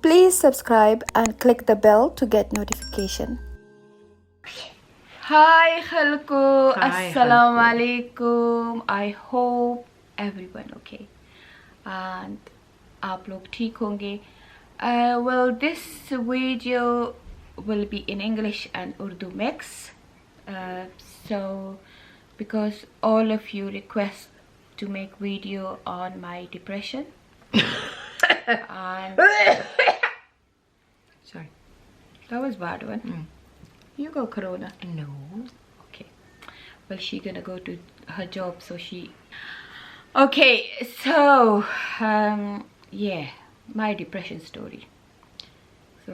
Please subscribe and click the bell to get notification. Hi khalko, assalamu alaikum. I hope everyone okay and aap log theek honge. Well, this video will be in English and Urdu mix. So because all of you request to make video on my depression and sorry, that was bad one. You go Corona. No. Okay. Well, she gonna go to her job, so she. Okay, so yeah, my depression story. So,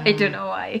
I don't know why.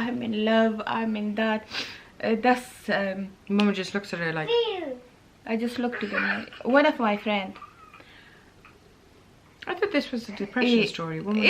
I'm in love, I'm in that. That's Mama just looks at her like. I just looked at them. One of my friends. I thought this was a depression story.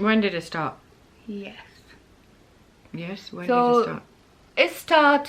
When did it start? Yes. Yes, when So, did it start? It start,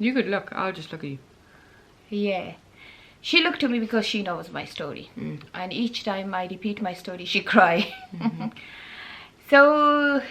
You could look. I'll just look at you. Yeah. She looked to me because she knows my story. And each time I repeat my story, she cry. So,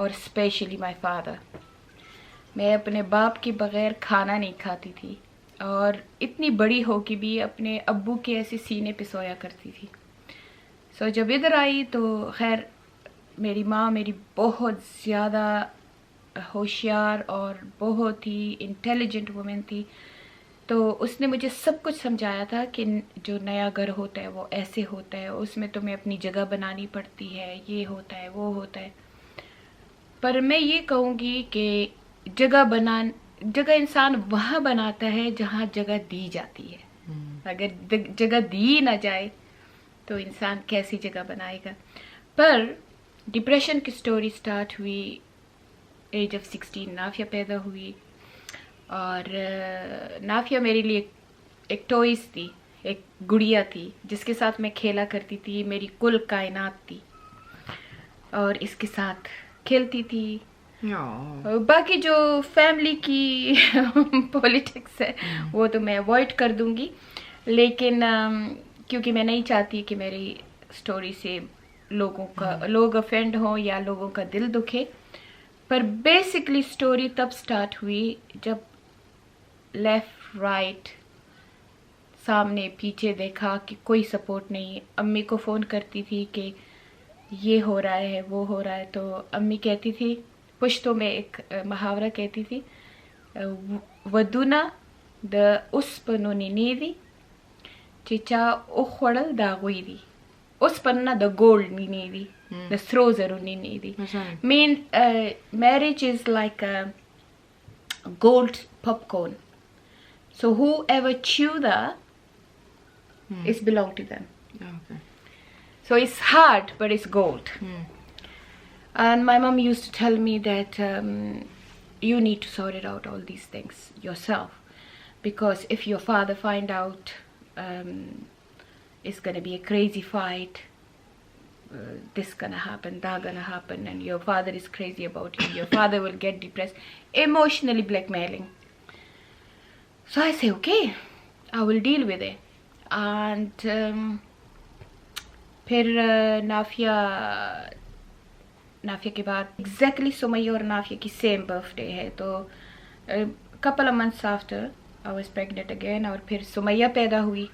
اور especially my father. میں اپنے باپ کے بغیر کھانا نہیں کھاتی تھی اور اتنی بڑی ہو کے بھی اپنے ابو کے ایسے سینے پہ سویا کرتی تھی. سو جب ادھر آئی تو خیر میری ماں میری بہت زیادہ ہوشیار اور بہت ہی انٹیلیجنٹ وومن تھی. تو اس نے مجھے سب کچھ سمجھایا تھا کہ جو نیا گھر ہوتا ہے وہ ایسے ہوتا ہے, اس میں تمہیں اپنی جگہ بنانی پڑتی ہے, یہ ہوتا ہے وہ ہوتا ہے. پر میں یہ کہوں گی کہ جگہ انسان وہاں بناتا ہے جہاں جگہ دی جاتی ہے. اگر جگہ دی نہ جائے تو انسان کیسی جگہ بنائے گا. پر ڈپریشن کی سٹوری سٹارٹ ہوئی ایج آف 16. نافیہ پیدا ہوئی اور نافیہ میرے لیے ایک ٹوائز تھی, ایک گڑیا تھی جس کے ساتھ میں کھیلا کرتی تھی. میری کل کائنات تھی اور اس کے ساتھ کھیلتی تھی. باقی جو فیملی کی پولیٹکس ہے وہ تو میں اوائڈ کر دوں گی, لیکن کیونکہ میں نہیں چاہتی کہ میری سٹوری سے لوگ افینڈ ہوں یا لوگوں کا دل دکھے. پر بیسکلی سٹوری تب سٹارٹ ہوئی جب لیفٹ رائٹ سامنے پیچھے دیکھا کہ کوئی سپورٹ نہیں. امی کو فون کرتی تھی کہ یہ ہو رہا ہے وہ ہو رہا ہے, تو امی کہتی تھی, پشتوں میں ایک محاورہ کہتی تھی, ودونا د اس پنونی نیدی چچا اخوڑل دا غویدی اس پننا the gold نیدی the throws are needy. Mean marriage is like a gold popcorn. So whoever chew that is belong to them. Okay. So it's hard, but it's gold. And my mom used to tell me that you need to sort it out all these things yourself, because if your father find out, it's gonna be a crazy fight. This gonna happen, that gonna happen, and your father is crazy about you. Your father will get depressed, emotionally blackmailing. So I say, okay, I will deal with it. And پھر نافیہ کے بعد exactly Sumaiya اور نافیہ کی same birth day ہے, تو couple of months after I was pregnant again. اور پھر سمیہ پیدا ہوئی.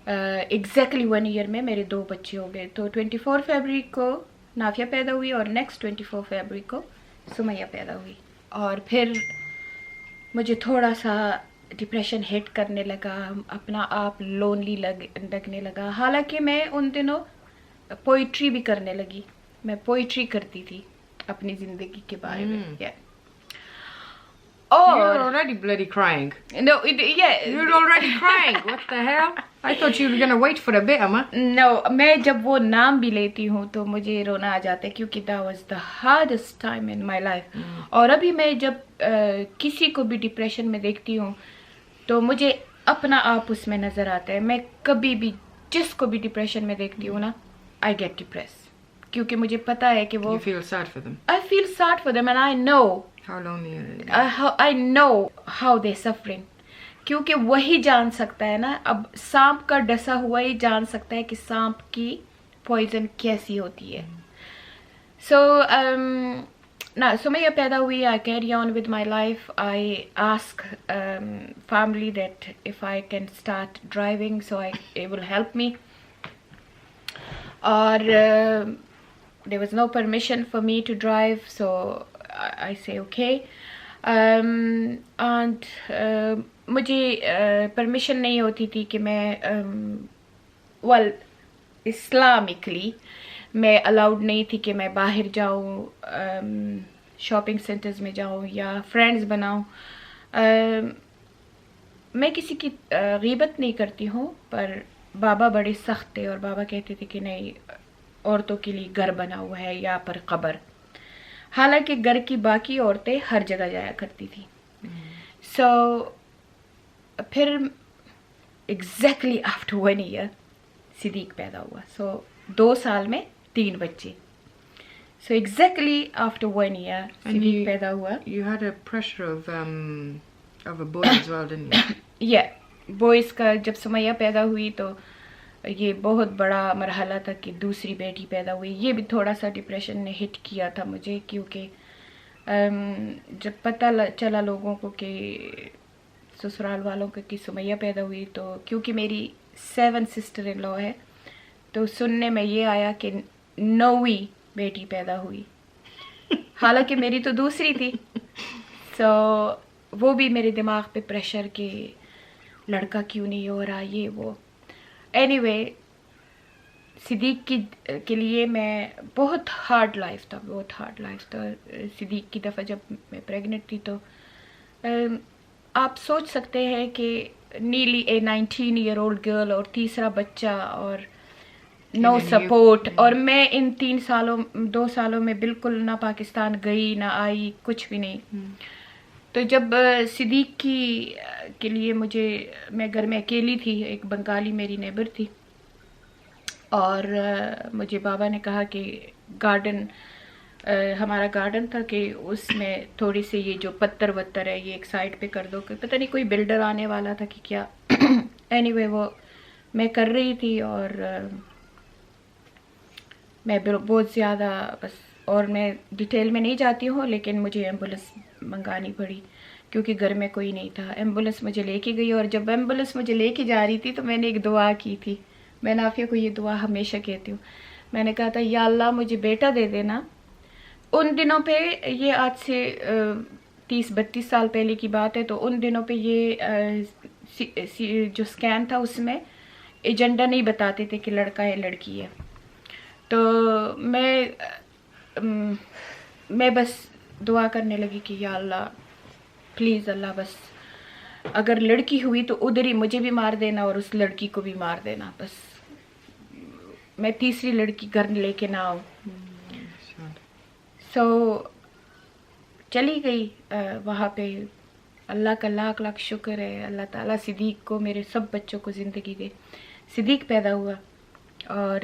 ایگزیکٹلی 1 year میں میرے 2 بچے ہو گئے. تو 24 فیبری کو نافیہ پیدا ہوئی اور نیکسٹ 24 فیبری کو سمیہ پیدا ہوئی. اور پھر مجھے تھوڑا سا ڈپریشن ہٹ کرنے لگا, اپنا آپ لونلی لگنے لگا. حالانکہ میں ان دنوں پوئٹری بھی کرنے لگی. میں پوئٹری کرتی تھی اپنی زندگی کے بارے میں. You're already bloody crying. No, You're already crying. What the hell? I thought you were going to wait for a bit, Amma. No, میں جب وہ نام بھی لیتی ہوں تو مجھے رونا آ جاتا ہے, کیونکہ that was the hardest time in my life. اور ابھی میں جب کسی کو بھی ڈپریشن میں دیکھتی ہوں تو مجھے اپنا آپ اس میں نظر آتا ہے. میں کبھی بھی جس کو بھی ڈپریشن میں دیکھتی ہوں نا, I get depressed. کیونکہ مجھے پتا ہے کہ وہ You feel sad for them. I feel sad for them and I know How lonely are they? I know how they're suffering. کیونکہ وہی جان سکتا ہے نا, اب سانپ کا ڈسا ہوا ہی جان سکتا ہے کہ سانپ کی پوائزن کیسی ہوتی ہے. سو سمیہ پیدا ہوئی. I carry on with my life. I ask family that if I can start driving so it will help me. Or there was no permission for me to drive, so I say okay. And مجھے permission نہیں ہوتی تھی کہ میں Islamically میں allowed نہیں تھی کہ میں باہر جاؤں, شاپنگ سینٹرز میں جاؤں یا فرینڈز بناؤں. میں کسی کی غیبت نہیں کرتی ہوں, پر بابا بڑے سخت تھے اور بابا کہتے تھے کہ نہیں, عورتوں کے لیے گھر بنا ہوا ہے یا پر قبر. حالانکہ گھر کی باقی عورتیں ہر جگہ جایا کرتی تھی. سو پھر ایگزیکٹلی آفٹر 1 year صدیق پیدا ہوا. سو 2 سال میں 3 بچے. سو ایگزیکٹلی آفٹر 1 year صدیق پیدا ہوا. You had a pressure of a boy as well, didn't you? Yeah, boys کا جب سمیہ پیدا ہوئی تو یہ بہت بڑا مرحلہ تھا کہ دوسری بیٹی پیدا ہوئی. یہ بھی تھوڑا سا ڈپریشن نے ہٹ کیا تھا مجھے, کیونکہ جب پتہ چلا لوگوں کو کہ سسرال والوں کو کہ سمیہ پیدا ہوئی, تو کیونکہ میری 7 سسٹر ان لا ہے, تو سننے میں یہ آیا کہ 9ویں بیٹی پیدا ہوئی, حالانکہ میری تو دوسری تھی. سو وہ بھی میرے دماغ پہ پریشر کہ لڑکا کیوں نہیں ہو رہا, یہ وہ. اینی وے, صدیق کے لیے میں بہت ہارڈ لائف تھا, بہت ہارڈ لائف تھا. صدیق کی دفعہ جب میں پریگننٹ تھی تو آپ سوچ سکتے ہیں کہ نیلی اے 19 ایئر اولڈ گرل اور تیسرا بچہ اور نو سپورٹ, اور میں ان 2 سالوں میں بالکل نہ پاکستان گئی نہ آئی, کچھ بھی نہیں. تو جب صدیق کے لیے میں گھر میں اکیلی تھی, ایک بنگالی میری نیبر تھی, اور مجھے بابا نے کہا کہ ہمارا گارڈن تھا کہ اس میں تھوڑی سی یہ جو پتھر وتر ہے یہ ایک سائڈ پہ کر دو, کہ پتہ نہیں کوئی بلڈر آنے والا تھا کہ کیا. اینی وے, وہ میں کر رہی تھی, اور میں بہت زیادہ بس, اور میں ڈیٹیل میں نہیں جاتی ہوں, لیکن مجھے ایمبولینس منگانی پڑی کیونکہ گھر میں کوئی نہیں تھا. ایمبولینس مجھے لے کے گئی, اور جب ایمبولینس مجھے لے کے جا رہی تھی تو میں نے ایک دعا کی تھی. میں نافیہ کو یہ دعا ہمیشہ کہتی ہوں. میں نے کہا تھا, یا اللہ مجھے بیٹا دے دینا. ان دنوں پہ, یہ آج سے 30-32 سال پہلے کی بات ہے, تو ان دنوں پہ یہ جو سکین تھا اس میں ایجنڈا نہیں بتاتے تھے کہ لڑکا ہے لڑکی ہے. تو میں بس دعا کرنے لگی کہ یا اللہ پلیز اللہ, بس اگر لڑکی ہوئی تو ادھر ہی مجھے بھی مار دینا اور اس لڑکی کو بھی مار دینا, بس میں تیسری لڑکی گھر لے کے نہ آؤں. سو چلی گئی وہاں پہ. اللہ کا لاکھ لاکھ شکر ہے, اللہ تعالیٰ صدیق کو, میرے سب بچوں کو زندگی دے. صدیق پیدا ہوا, اور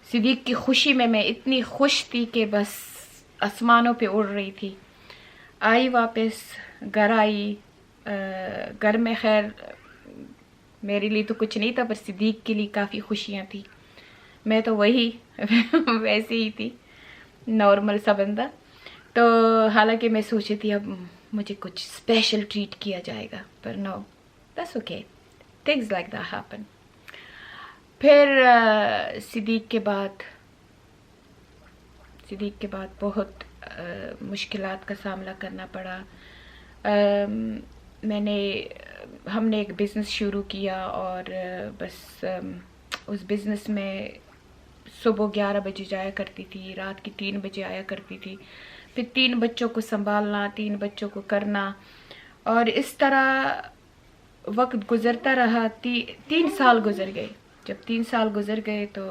صدیق کی خوشی میں اتنی خوش تھی کہ بس آسمانوں پہ اڑ رہی تھی. آئی واپس, گھر آئی. گھر میں خیر میرے لیے تو کچھ نہیں تھا, پر صدیق کے لیے کافی خوشیاں تھیں. میں تو وہی ویسے ہی تھی, نارمل سا بندہ. تو حالانکہ میں سوچی تھی اب مجھے کچھ اسپیشل ٹریٹ کیا جائے گا, پر no, that's okay, things like that happen. پھر صدیق کے بعد بہت مشکلات کا سامنا کرنا پڑا. ہم نے ایک بزنس شروع کیا, اور بس اس بزنس میں صبح 11 بجے جایا کرتی تھی, رات کی 3 بجے آیا کرتی تھی. پھر 3 بچوں کو سنبھالنا, 3 بچوں کو کرنا, اور اس طرح وقت گزرتا رہا. 3 سال گزر گئے. جب 3 سال گزر گئے تو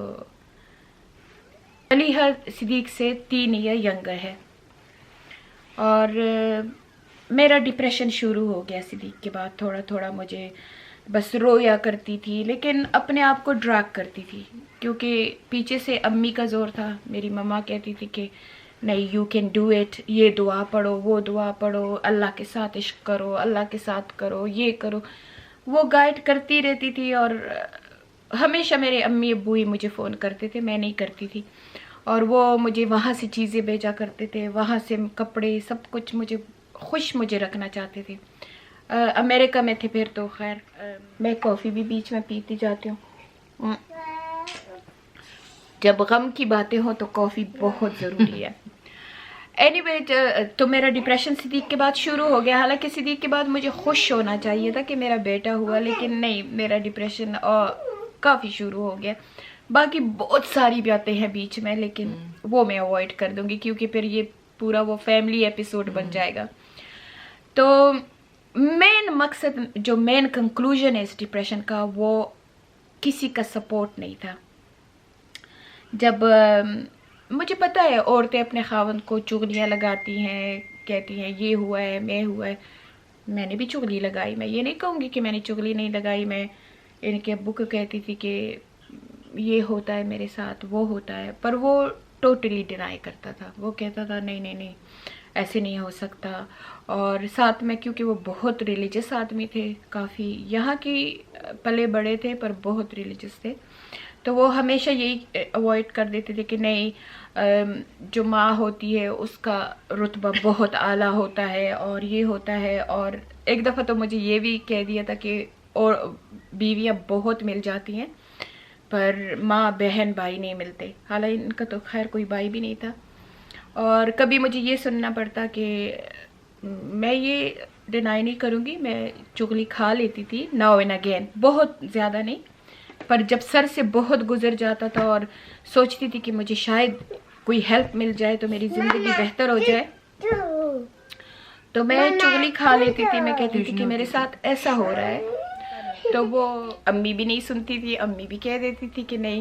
علیحہ صدیق سے 3 ایئر ینگر ہے, اور میرا ڈپریشن شروع ہو گیا صدیق کے بعد. تھوڑا تھوڑا مجھے بس رویا کرتی تھی, لیکن اپنے آپ کو ڈریگ کرتی تھی, کیونکہ پیچھے سے امی کا زور تھا. میری مما کہتی تھی کہ نہیں, یو کین ڈو اٹ, یہ دعا پڑھو, وہ دعا پڑھو, اللہ کے ساتھ عشق کرو, اللہ کے ساتھ کرو, یہ کرو. وہ گائیڈ کرتی رہتی تھی, اور ہمیشہ میرے امی ابو ہی مجھے فون کرتے تھے, میں نہیں کرتی تھی. اور وہ مجھے وہاں سے چیزیں بھیجا کرتے تھے, وہاں سے کپڑے, سب کچھ مجھے رکھنا چاہتے تھے. امریکہ میں تھے پھر تو خیر. میں کافی بھی بیچ میں پیتی جاتی ہوں, جب غم کی باتیں ہوں تو کافی بہت ضروری ہے. اینی وے, تو میرا ڈپریشن صدیق کے بعد شروع ہو گیا. حالانکہ صدیق کے بعد مجھے خوش ہونا چاہیے تھا کہ میرا بیٹا ہوا, لیکن نہیں, میرا ڈپریشن کافی شروع ہو گیا. باقی بہت ساری باتیں ہیں بیچ میں, لیکن وہ میں اوائڈ کر دوں گی کیونکہ پھر یہ پورا وہ فیملی ایپیسوڈ بن جائے گا. تو مین مقصد, جو مین کنکلوژن ہے اس ڈپریشن کا, وہ کسی کا سپورٹ نہیں تھا. جب مجھے پتہ ہے عورتیں اپنے خاوند کو چغلیاں لگاتی ہیں, کہتی ہیں یہ ہوا ہے, میں ہوا ہے. میں نے بھی چغلی لگائی, میں یہ نہیں کہوں گی کہ میں نے چغلی نہیں لگائی. میں ان کے ابو کو کہتی تھی کہ یہ ہوتا ہے میرے ساتھ, وہ ہوتا ہے, پر وہ ٹوٹلی ڈینائی کرتا تھا. وہ کہتا تھا نہیں نہیں نہیں, ایسے نہیں ہو سکتا. اور ساتھ میں کیونکہ وہ بہت ریلیجس آدمی تھے, کافی یہاں کی پلے بڑے تھے پر بہت ریلیجس تھے, تو وہ ہمیشہ یہی اوائڈ کر دیتے تھے کہ نہیں, جو ماں ہوتی ہے اس کا رتبہ بہت اعلیٰ ہوتا ہے اور یہ ہوتا ہے. اور ایک دفعہ تو مجھے یہ بھی کہہ دیا تھا کہ اور بیویاں بہت مل جاتی ہیں پر ماں بہن بھائی نہیں ملتے. حالانکہ ان کا تو خیر کوئی بھائی بھی نہیں تھا. اور کبھی مجھے یہ سننا پڑتا کہ میں یہ ڈینائی نہیں کروں گی, میں چغلی کھا لیتی تھی ناؤ اینڈ اگین, بہت زیادہ نہیں, پر جب سر سے بہت گزر جاتا تھا اور سوچتی تھی کہ مجھے شاید کوئی ہیلپ مل جائے تو میری زندگی بہتر ہو جائے, تو میں چغلی کھا لیتی تھی. میں کہتی تھی کہ میرے ساتھ ایسا ہو رہا ہے, تو وہ امی بھی نہیں سنتی تھی. امی بھی کہہ دیتی تھی کہ نہیں,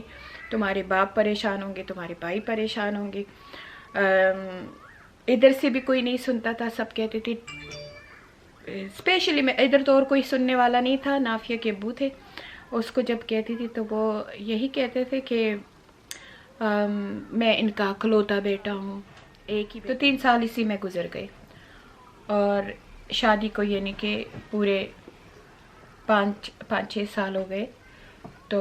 تمہارے باپ پریشان ہوں گے, تمہارے بھائی پریشان ہوں گے. ادھر سے بھی کوئی نہیں سنتا تھا, سب کہتے تھے, اسپیشلی میں ادھر تو اور کوئی سننے والا نہیں تھا, نافیہ کے ابو تھے. اس کو جب کہتی تھی تو وہ یہی کہتے تھے کہ میں ان کا اکلوتا بیٹا ہوں, ایک ہی. تو 3 سال اسی میں گزر گئے اور شادی کو یعنی کہ پورے 5-6 سال ہو گئے تو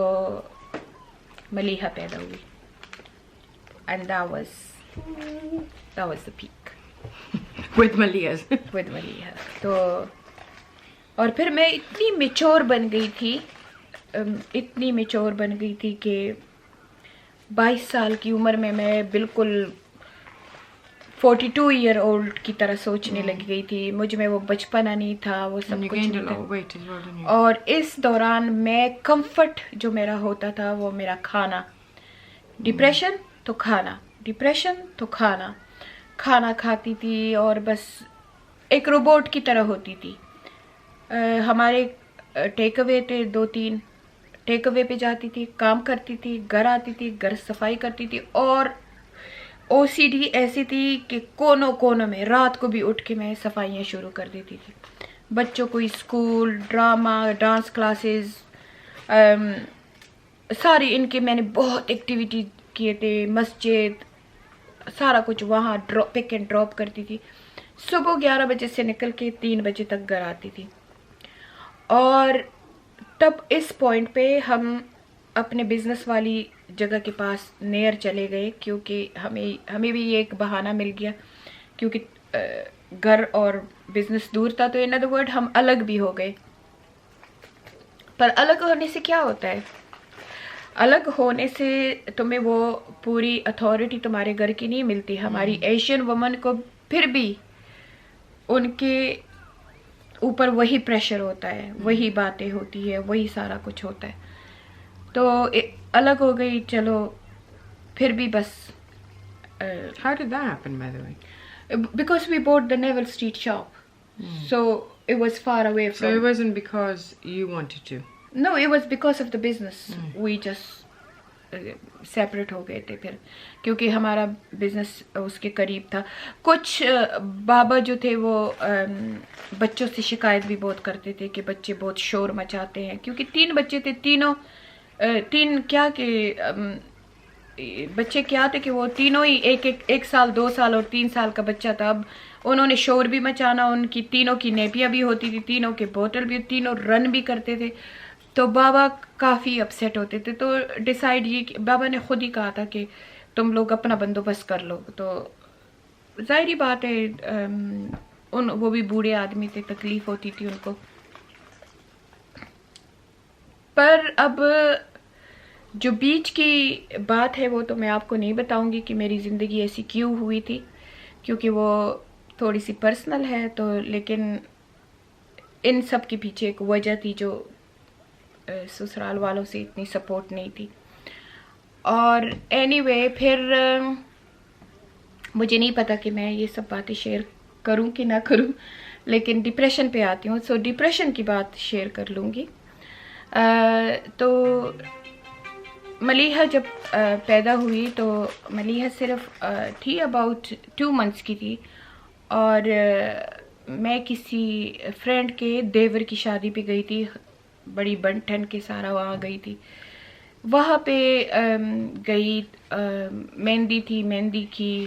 ملیحہ پیدا ہوئی. And that was the peak With Malias. with Maliha. تو اور پھر میں اتنی میچور بن گئی تھی, اتنی میچور بن گئی تھی کہ 22 سال کی عمر میں بالکل 42 ایئر اولڈ کی طرح سوچنے لگ گئی تھی. مجھ میں وہ بچپنا نہیں تھا, وہ And سب you کچھ gained a نہیں lot تھا. of weight as well, didn't you? اور اس دوران میں کمفرٹ جو میرا ہوتا تھا وہ میرا کھانا. ڈپریشن تو کھانا, ڈپریشن تو کھانا, کھانا کھاتی تھی اور بس ایک روبوٹ کی طرح ہوتی تھی. ہمارے ٹیک اوے تھے 2-3, ٹیک اوے پہ جاتی تھی, کام کرتی تھی, گھر آتی تھی, گھر صفائی کرتی تھی. اور او سی ڈی ایسی تھی کہ کونوں کونوں میں رات کو بھی اٹھ کے میں صفائیاں شروع کر دیتی تھی. بچوں کو اسکول, ڈرامہ, ڈانس کلاسز, ساری ان کے میں نے بہت ایکٹیویٹی کیے تھے, مسجد, سارا کچھ وہاں پک اینڈ ڈراپ کرتی تھی. صبح 11 بجے سے نکل کے 3 بجے تک گھر آتی تھی. اور تب اس پوائنٹ پہ ہم اپنے بزنس والی جگہ کے پاس نیر چلے گئے, کیونکہ ہمیں بھی یہ ایک بہانہ مل گیا کیونکہ گھر اور بزنس دور تھا. تو ان ادر ورڈ ہم الگ بھی ہو گئے. پر الگ ہونے سے کیا ہوتا ہے, الگ ہونے سے تمہیں وہ پوری اتھارٹی تمہارے گھر کی نہیں ملتی. ہماری ایشین وومن کو پھر بھی ان کے اوپر وہی پریشر ہوتا ہے, وہی باتیں ہوتی ہے, وہی سارا کچھ ہوتا ہے. تو الگ ہو گئی. چلو پھر بھی بس How did that happen, by the way? because we bought the Neville Street shop, so it was far away So from. it wasn't because you wanted to. No, it was because of the business. We just separate ہو گئے تھے پھر, کیونکہ ہمارا business اس کے قریب تھا. کچھ بابا جو تھے وہ بچوں سے شکایت بھی بہت کرتے تھے کہ بچے بہت شور مچاتے ہیں, کیونکہ 3 بچے تھے. تین کیا کہ بچے کیا تھے کہ وہ تینوں ہی 1 سال 2 سال اور 3 سال کا بچہ تھا. اب انہوں نے شور بھی مچانا, ان کی تینوں کی نیپیاں بھی ہوتی تھی, تینوں کے بوتل بھی, تینوں رن بھی کرتے تھے. تو بابا کافی اپسیٹ ہوتے تھے. تو ڈیسائیڈ یہ بابا نے خود ہی کہا تھا کہ تم لوگ اپنا بندوبست کر لو. تو ظاہری بات ہے وہ بھی بوڑھے آدمی تھے, تکلیف ہوتی تھی ان کو. پر اب جو بیچ کی بات ہے وہ تو میں آپ کو نہیں بتاؤں گی کہ میری زندگی ایسی کیوں ہوئی تھی, کیونکہ وہ تھوڑی سی پرسنل ہے. تو لیکن ان سب کے پیچھے ایک وجہ تھی جو سسرال والوں سے اتنی سپورٹ نہیں تھی. اور اینی وے پھر مجھے نہیں پتا کہ میں یہ سب باتیں شیئر کروں کہ نہ کروں, لیکن ڈپریشن پہ آتی ہوں. سو ڈپریشن کی بات شیئر کر لوں گی. تو ملیحہ جب پیدا ہوئی تو ملیحہ صرف تھی اباؤٹ 2 months کی تھی. اور میں کسی فرینڈ کے دیور کی شادی پہ گئی تھی, بڑی بنٹھن کے سارا وہاں گئی تھی. وہاں پہ گئی, مہندی تھی, مہندی کی,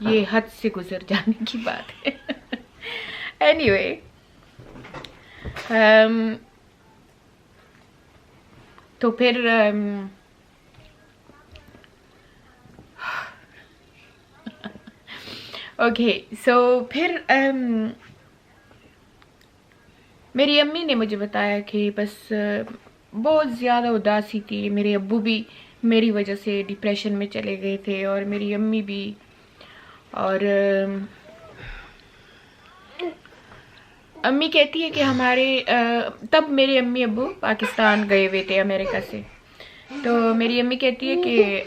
یہ حد سے گزر جانے کی بات ہے. اینی تو پھر اوکے سو پھر میری امی نے مجھے بتایا کہ بس بہت زیادہ اداسی تھی. میرے ابو بھی میری وجہ سے ڈپریشن میں چلے گئے تھے اور میری امی بھی. اور امی کہتی ہے کہ ہمارے تب میرے امی ابو پاکستان گئے ہوئے تھے امریکہ سے. تو میری امی کہتی ہے کہ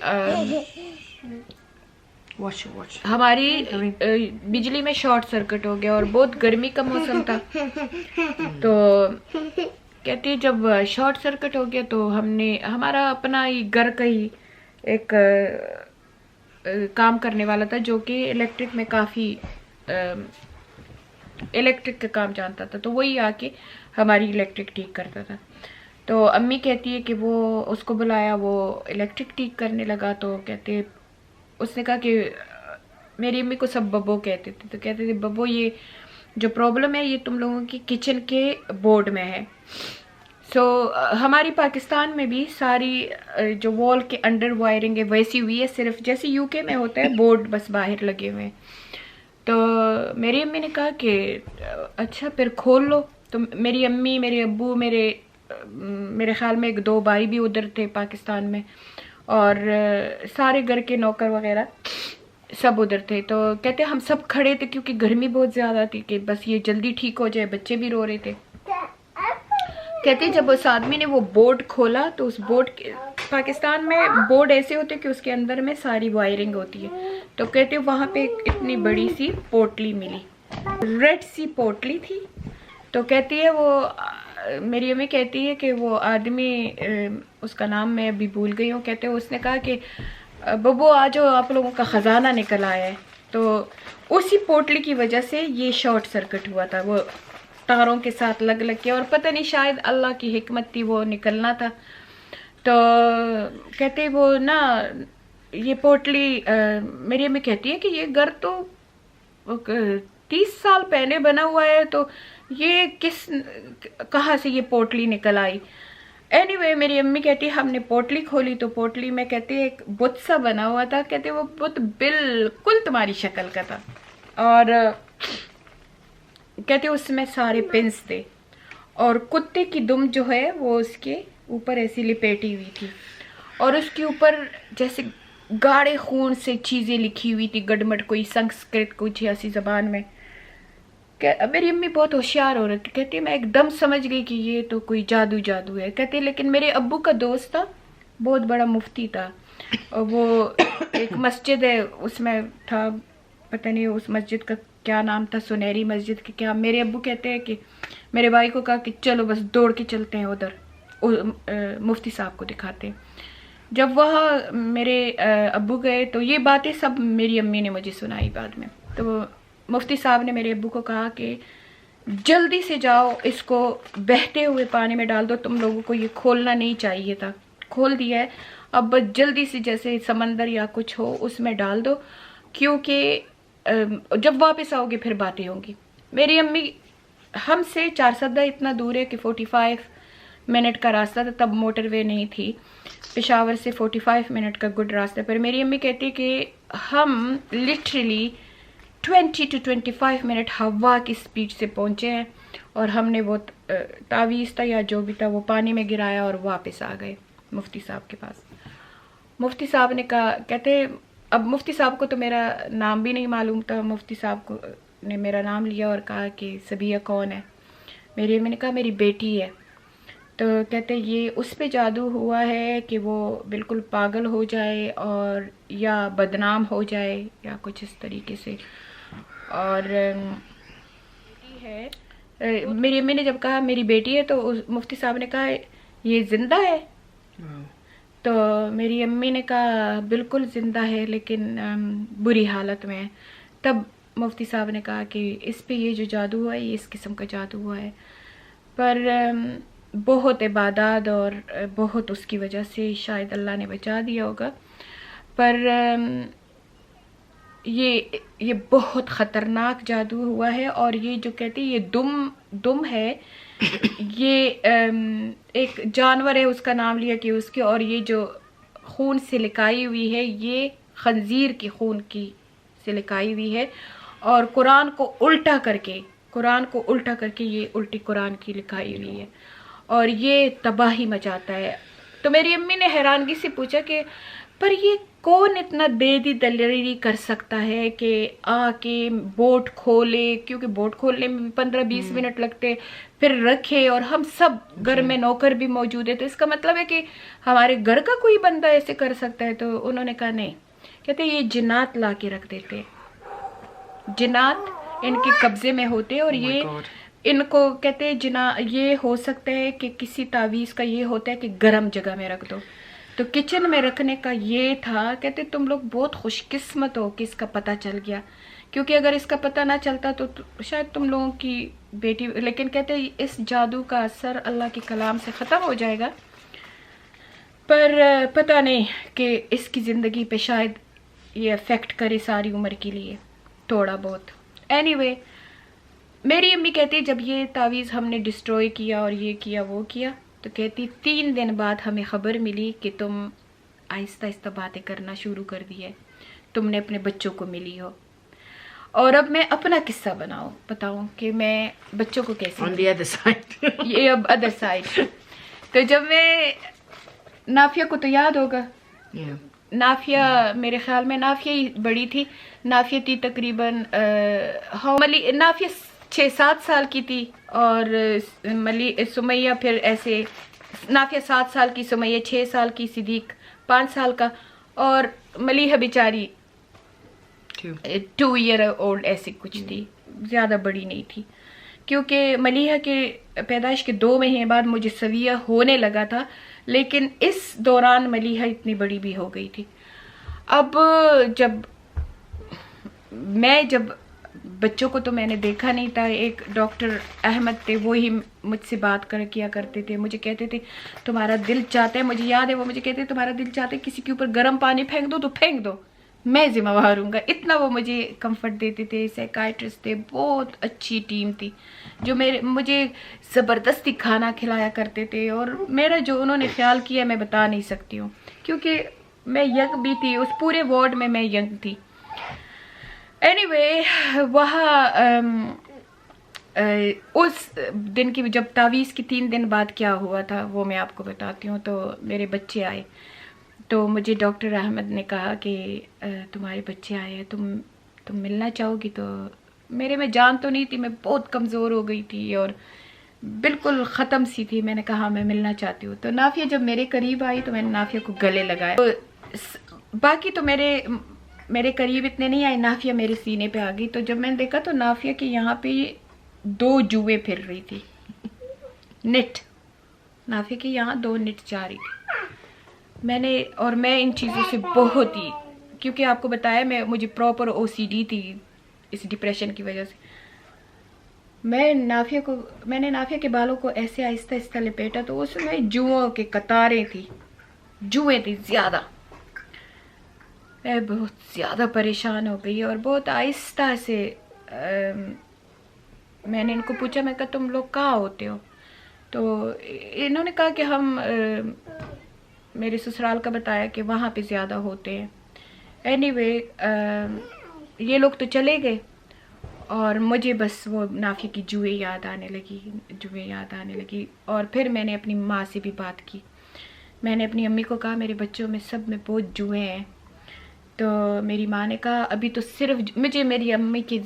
ہماری بجلی میں شارٹ سرکٹ ہو گیا اور بہت گرمی کا موسم تھا. تو کہتی ہے جب شارٹ سرکٹ ہو گیا تو ہم نے ہمارا اپنا ہی گھر کا ہی ایک کام کرنے والا تھا جو کہ الیکٹرک میں کافی الیکٹرک کا کام جانتا تھا. تو وہی آ کے ہماری الیکٹرک ٹھیک کرتا تھا. تو امی کہتی ہے کہ وہ اس کو بلایا, وہ الیکٹرک ٹھیک کرنے لگا. تو کہتے اس نے کہا کہ میری امی کو سب ببو کہتے تھے. تو کہتے تھے ببو یہ جو پرابلم ہے یہ تم لوگوں کی کچن کے بورڈ میں ہے. سو ہماری پاکستان میں بھی ساری جو وال کے انڈر وائرنگ ہے ویسی ہوئی ہے, صرف جیسے یو کے میں ہوتا ہے بورڈ بس باہر لگے ہوئے ہیں. تو میری امی نے کہا کہ اچھا پھر کھول لو. تو میری امی, میرے ابو, میرے خیال میں 1-2 بھائی بھی ادھر تھے پاکستان میں, اور سارے گھر کے نوکر وغیرہ سب ادھر تھے. تو کہتے ہم سب کھڑے تھے کیونکہ گرمی بہت زیادہ تھی کہ بس یہ جلدی ٹھیک ہو جائے. بچے بھی رو رہے تھے. کہتے جب اس آدمی نے وہ بورڈ کھولا تو اس بورڈ کے پاکستان میں بورڈ ایسے ہوتے کہ اس کے اندر میں ساری وائرنگ ہوتی ہے. تو کہتے وہاں پہ ایک اتنی بڑی سی پوٹلی ملی, ریڈ سی پوٹلی تھی. تو کہتی ہے وہ میری امی کہتی ہے کہ وہ آدمی, اس کا نام میں ابھی بھول گئی ہوں, کہتے اس نے کہا کہ ببو آ جاؤ آپ لوگوں کا خزانہ نکل آیا ہے. تو اسی پوٹلی کی وجہ سے یہ شارٹ سرکٹ ہوا تھا, وہ تاروں کے ساتھ لگ کے, اور پتہ نہیں شاید اللہ کی حکمت تھی وہ نکلنا تھا. تو کہتے وہ نا یہ پوٹلی, میری امی کہتی ہے کہ یہ گھر تو 30 سال پہلے بنا ہوا ہے, تو یہ کہاں سے یہ پوٹلی نکل آئی. اینی وے میری امی کہتی ہم نے پوٹلی کھولی تو پوٹلی میں کہتے ایک بت سا بنا ہوا تھا. کہتے وہ بت بالکل تمہاری شکل کا تھا, اور کہتے اس میں سارے پنس تھے, اور کتے کی دم جو ہے وہ اس کے اوپر ایسی لپیٹی ہوئی تھی, اور اس کے اوپر جیسے گاڑے خون سے چیزیں لکھی ہوئی تھی, گڈمٹ کوئی سنسکرت کچھ ایسی زبان میں. میری امی بہت ہوشیار ہو رہی تھی. کہتی میں ایک دم سمجھ گئی کہ یہ تو کوئی جادو ہے. کہتے لیکن میرے ابو کا دوست تھا, بہت بڑا مفتی تھا, اور وہ ایک مسجد ہے اس میں تھا, پتہ نہیں اس مسجد کا کیا نام تھا, سنہری مسجد کے کیا. میرے ابو کہتے ہیں کہ میرے بھائی کو کہا کہ چلو بس دوڑ کے چلتے ہیں ادھر مفتی صاحب کو دکھاتے ہیں. جب وہاں میرے ابو گئے تو یہ باتیں سب میری امی نے مجھے سنائی بعد میں. تو مفتی صاحب نے میرے ابو کو کہا کہ جلدی سے جاؤ اس کو بہتے ہوئے پانی میں ڈال دو, تم لوگوں کو یہ کھولنا نہیں چاہیے تھا, کھول دیا ہے, اب بس جلدی سے جیسے سمندر یا کچھ ہو اس میں ڈال دو, کیونکہ جب واپس آؤ گے پھر باتیں ہوں گی. میری امی ہم سے 4 سدہ اتنا دور ہے کہ 45 منٹ کا راستہ تھا, تب موٹر وے نہیں تھی. پشاور سے 45 منٹ کا گڈ راستہ, پر میری امی کہتی کہ ہم لٹرلی 20 to 25 منٹ ہوا کی سپیڈ سے پہنچے ہیں, اور ہم نے وہ تعویذ تھا یا جو بھی تھا وہ پانی میں گرایا اور واپس آ گئے مفتی صاحب کے پاس. مفتی صاحب نے کہا, کہتے اب مفتی صاحب کو تو میرا نام بھی نہیں معلوم تھا. مفتی صاحب کو نے میرا نام لیا اور کہا کہ سبیہ کون ہے. میری امی نے کہا میری بیٹی ہے. تو کہتے یہ اس پہ جادو ہوا ہے کہ وہ بالکل پاگل ہو جائے اور یا بدنام ہو جائے یا کچھ اس طریقے سے. اور میری امی نے جب کہا میری بیٹی ہے تو مفتی صاحب نے کہا یہ زندہ ہے. تو میری امی نے کہا بالکل زندہ ہے لیکن بری حالت میں ہے. تب مفتی صاحب نے کہا کہ اس پہ یہ جو جادو ہوا ہے یہ اس قسم کا جادو ہوا ہے, پر بہت عبادات اور بہت اس کی وجہ سے شاید اللہ نے بچا دیا ہوگا. پر یہ بہت خطرناک جادو ہوا ہے. اور یہ جو کہتے ہیں یہ دم ہے, یہ ایک جانور ہے, اس کا نام لیا کہ اس کے, اور یہ جو خون سے لکائی ہوئی ہے یہ خنزیر کی خون کی سے لکائی ہوئی ہے, اور قرآن کو الٹا کر کے یہ الٹی قرآن کی لکھائی ہوئی ہے, اور یہ تباہی مچاتا ہے. تو میری امی نے حیرانگی سے پوچھا کہ پر یہ کون اتنا بے دلیری کر سکتا ہے کہ آ کے بوٹ کھولے, کیونکہ بوٹ کھولنے میں 15-20 منٹ لگتے, پھر رکھے, اور ہم سب گھر میں نوکر بھی موجود ہے, تو اس کا مطلب ہے کہ ہمارے گھر کا کوئی بندہ ایسے کر سکتا ہے. تو انہوں نے کہا نہیں, کہتے یہ جنات لا کے رکھ دیتے, جنات ان کے قبضے میں ہوتے, اور یہ ان کو کہتے یہ ہو سکتا ہے کہ کسی تعویذ کا یہ ہوتا ہے کہ گرم جگہ میں رکھ دو. تو کچن میں رکھنے کا یہ تھا. کہتے تم لوگ بہت خوش قسمت ہو کہ اس کا پتہ چل گیا, کیونکہ اگر اس کا پتہ نہ چلتا تو شاید تم لوگوں کی بیٹی, لیکن کہتے اس جادو کا اثر اللہ کے کلام سے ختم ہو جائے گا, پر پتہ نہیں کہ اس کی زندگی پہ شاید یہ افیکٹ کرے ساری عمر کے لیے تھوڑا بہت. اینی وے میری امی کہتی جب یہ تعویذ ہم نے ڈسٹروائے کیا اور یہ کیا وہ کیا, تو کہتی 3 دن بعد ہمیں خبر ملی کہ تم آہستہ آہستہ باتیں کرنا شروع کر دی ہے, تم نے اپنے بچوں کو ملی ہو. اور اب میں اپنا قصہ بتاؤں کہ میں بچوں کو کیسے On the other side. یہ اب ادر سائڈ. تو جب میں نافیہ کو تو یاد ہوگا, Yeah. نافیہ میرے خیال میں نافیہ ہی بڑی تھی, نافیہ تھی تقریباً نافیہ 6-7 سال کی تھی, اور سمیہ پھر ایسے, نافیہ 7 سال کی, سمیہ 6 سال کی, صدیق 5 سال کا, اور ملیحہ بیچاری 2 ایئر اولڈ ایسی کچھ تھی, زیادہ بڑی نہیں تھی. کیونکہ ملیحہ کے پیدائش کے 2 مہینے بعد مجھے سویہ ہونے لگا تھا, لیکن اس دوران ملیحہ اتنی بڑی بھی ہو گئی تھی. اب جب بچوں کو تو میں نے دیکھا نہیں تھا, ایک ڈاکٹر احمد تھے, وہی مجھ سے بات کیا کرتے تھے, مجھے کہتے تھے تمہارا دل چاہتا ہے, مجھے یاد ہے وہ مجھے کہتے تمہارا دل چاہتا ہے کسی کے اوپر گرم پانی پھینک دو تو پھینک دو, میں ذمہ وار ہوں گا. اتنا وہ مجھے کمفرٹ دیتے تھے. سائیکائٹرسٹ تھے, بہت اچھی ٹیم تھی, جو مجھے زبردستی کھانا کھلایا کرتے تھے, اور میرا جو انہوں نے خیال کیا میں بتا نہیں سکتی ہوں, کیونکہ میں ینگ بھی تھی, اس پورے وارڈ میں ینگ تھی. اینی وے وہاں اس دن کی جب تعویذ کی 3 دن بعد کیا ہوا تھا وہ میں آپ کو بتاتی ہوں. تو میرے بچے آئے, تو مجھے ڈاکٹر احمد نے کہا کہ تمہارے بچے آئے ہیں, تم ملنا چاہو گی. تو میرے میں جان تو نہیں تھی, میں بہت کمزور ہو گئی تھی اور بالکل ختم سی تھی. میں نے کہا میں ملنا چاہتی ہوں. تو نافیہ جب میرے قریب آئی تو میں نے نافیہ کو گلے لگایا. باقی تو میرے قریب اتنے نہیں آئے, نافیہ میرے سینے پہ آ گئی. تو جب میں نے دیکھا تو نافیہ کے یہاں پہ 2 جوئیں پھر رہی تھی, نٹ, نافیہ کے یہاں 2 نٹ جا رہی تھی. میں ان چیزوں سے بہت ہی, کیونکہ آپ کو بتایا مجھے پراپر OCD تھی اس ڈپریشن کی وجہ سے. میں نے نافیہ کے بالوں کو ایسے آہستہ آہستہ لپیٹا تو اس میں جوؤں کے قطاریں تھی, جوئیں تھی زیادہ. میں بہت زیادہ پریشان ہو گئی, اور بہت آہستہ سے میں نے ان کو پوچھا, میں کہا تم لوگ کہاں ہوتے ہو؟ تو انہوں نے کہا کہ ہم میرے سسرال کا بتایا کہ وہاں پہ زیادہ ہوتے ہیں. اینی وے یہ لوگ تو چلے گئے, اور مجھے بس وہ نافیہ کی جوئیں یاد آنے لگی. اور پھر میں نے اپنی ماں سے بھی بات کی. میں نے اپنی امی کو کہا میرے بچوں میں سب میں بہت جوئیں ہیں. تو میری ماں نے کہا ابھی تو صرف, مجھے میری امی کی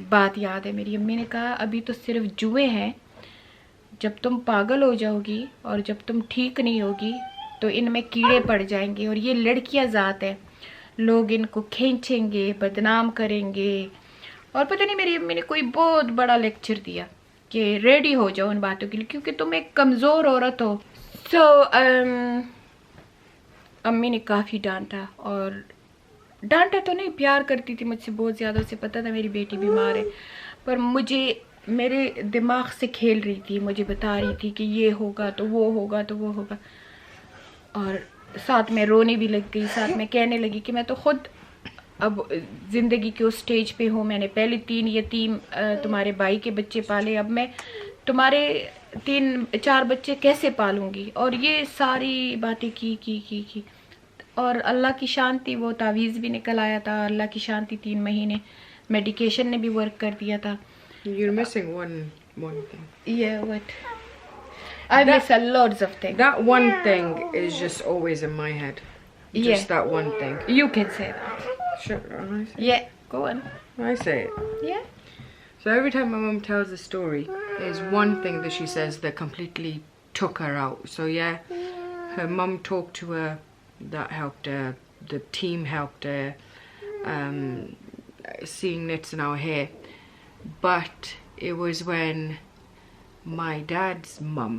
بات یاد ہے, میری امی نے کہا ابھی تو صرف جوئیں ہیں, جب تم پاگل ہو جاؤ گی اور جب تم ٹھیک نہیں ہوگی تو ان میں کیڑے پڑ جائیں گے, اور یہ لڑکیاں ذات ہے, لوگ ان کو کھینچیں گے, بدنام کریں گے. اور پتہ نہیں میری امی نے کوئی بہت بڑا لیکچر دیا کہ ریڈی ہو جاؤ ان باتوں کے لیے, کیونکہ تم ایک کمزور عورت ہو. امی نے کافی ڈانٹا, اور ڈانٹا تو نہیں, پیار کرتی تھی مجھ سے بہت زیادہ, اسے پتہ تھا میری بیٹی بیمار ہے, پر میرے دماغ سے کھیل رہی تھی, مجھے بتا رہی تھی کہ یہ ہوگا تو وہ ہوگا تو وہ ہوگا, اور ساتھ میں رونے بھی لگ گئی, ساتھ میں کہنے لگی کہ میں تو خود اب زندگی کے اس سٹیج پہ ہوں, میں نے پہلے 3 یتیم تمہارے بھائی کے بچے پالے, اب میں تمہارے 3-4 بچے کیسے پالوں گی. اور یہ ساری باتیں کی اور اللہ کی شانتی, وہ تعویذ بھی نکل آیا تھا, اللہ کی شانتی 3 مہینے میڈیکیشن نے بھی ورک کر دیا تھا. You're missing one thing. Yeah, what? I miss a lots of things. That one thing is just always in my head. Just Yeah. that one thing. You can say that. Sure, I say, Yeah, go on. I say it. Yeah. So every time my mum tells a story, there's one thing that she says that completely took her out. So yeah, her mum talked to her, that helped her. The team helped her. Seeing nits in our hair. But it was when my dad's mum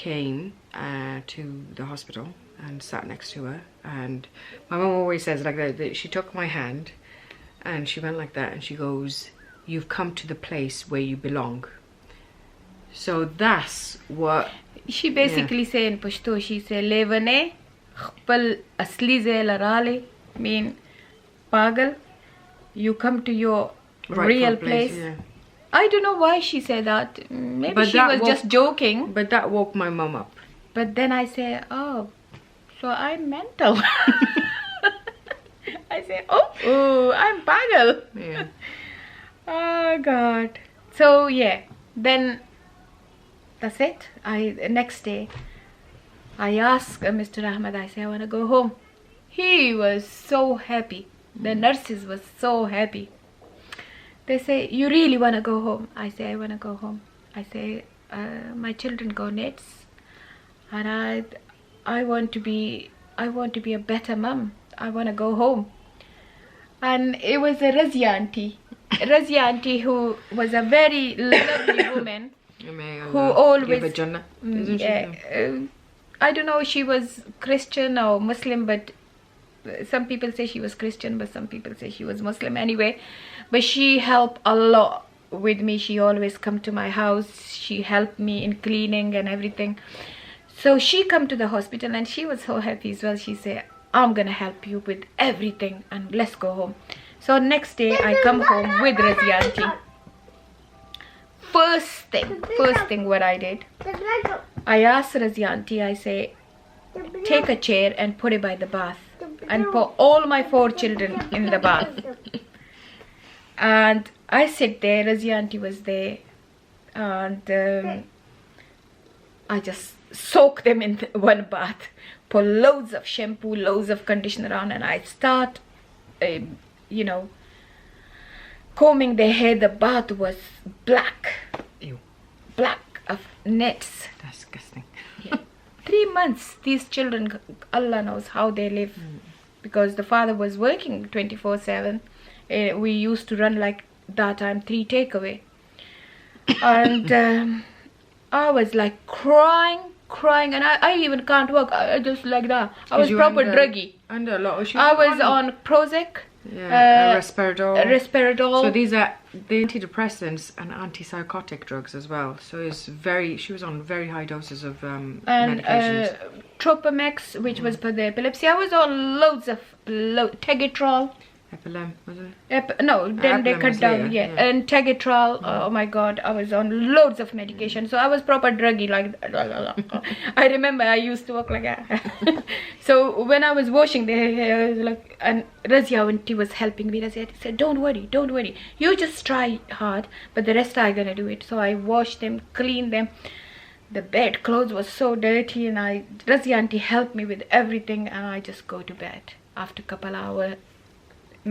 came to the hospital and sat next to her, and my mum always says like that she took my hand and she went like that and she goes, "You've come to the place where you belong." So that's what She basically say in Pashto, she say levane khpal asli zel rale, mean pagal, you come to your rightful real place. yeah. I don't know why she said that. Maybe But she that was was- just joking. But that woke my mum up. But then I say, oh, so I'm mental. I say, oh, I'm pagal. Yeah. Oh God. So yeah, then that's it. Next day I asked Mr. Ahmed, I say I want to go home. He was so happy. The nurses was so happy. They say, you really want to go home? I say, I want to go home. I say, my children go nits, and I want to be a better mum. I want to go home. And it was a Razia auntie who was a very lovely woman. May Who Allah always- give her Jannah, isn't she? Yeah, I don't know, she was Christian or Muslim, but some people say she was Christian, but some people say she was Muslim anyway. But she helped a lot with me. She always come to my house. She helped me in cleaning and everything. So she come to the hospital and she was so happy as well. She said, I'm gonna help you with everything and let's go home. So next day I come home with Razia auntie. First thing what I did, I asked Razia auntie, I say, take a chair and put it by the bath and put all my 4 children in the bath. And I sit there, Razia auntie was there, and I just soak them in one bath, put loads of shampoo, loads of conditioner on, and I start, combing their hair. The bath was black of nets. Disgusting. 3 months, these children, Allah knows how they live, because the father was working 24/7. We used to run like that time 3 takeaway, and I was like crying, and I even can't walk. I just like that. I was You proper under- druggy. Under a lot. I was on Prozac, Risperidol. Risperidol. So these are the antidepressants and antipsychotic drugs as well. So she was on very high doses of and medications. Tropamax, which was for the epilepsy. I was on loads of Tegatrol. Epilem, wasn't it? No, then they Epilim cut was down. later, Yeah, yeah. and Tegatrol. Oh my God, I was on loads of medication. So I was proper druggy. Like I remember I used to walk like that. So when I was washing their hair, I was like, and Razia auntie was helping me. Razia auntie said, "Don't worry. You just try hard, but the rest I'm gonna do it." So I washed them, cleaned them. The bed clothes was so dirty, and Razia auntie helped me with everything, and I just go to bed after couple hour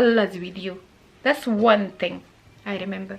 Allah's with you. That's one thing I remember.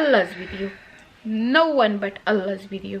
Allah's with you. No one but Allah's with you.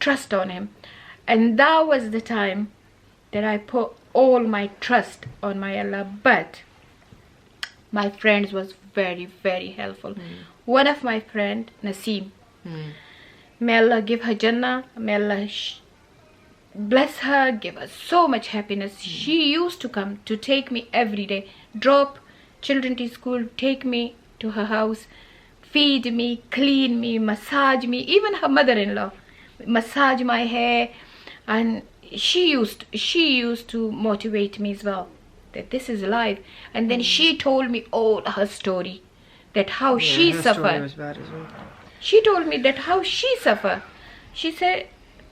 Trust on him. And that was the time that I put all my trust on my Allah. But my friends was very, very helpful. One of my friend, Naseem, May Allah give her Jannah. May Allah bless her, give her so much happiness. She used to come to take me every day, drop children to school, take me to her house, feed me, clean me, massage me. Even her mother-in-law massage my hair, and she used to motivate me as well, that this is life. And then she told me all her story, that how she her suffered. story was bad as well. She told me that how she suffer. She said,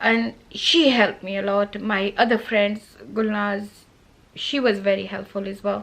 And she helped me a lot. My other friends, Gulnaz, she was very helpful as well.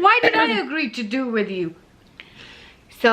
Why did I agree to do with you? So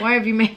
Why have you made?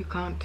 You can't.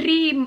3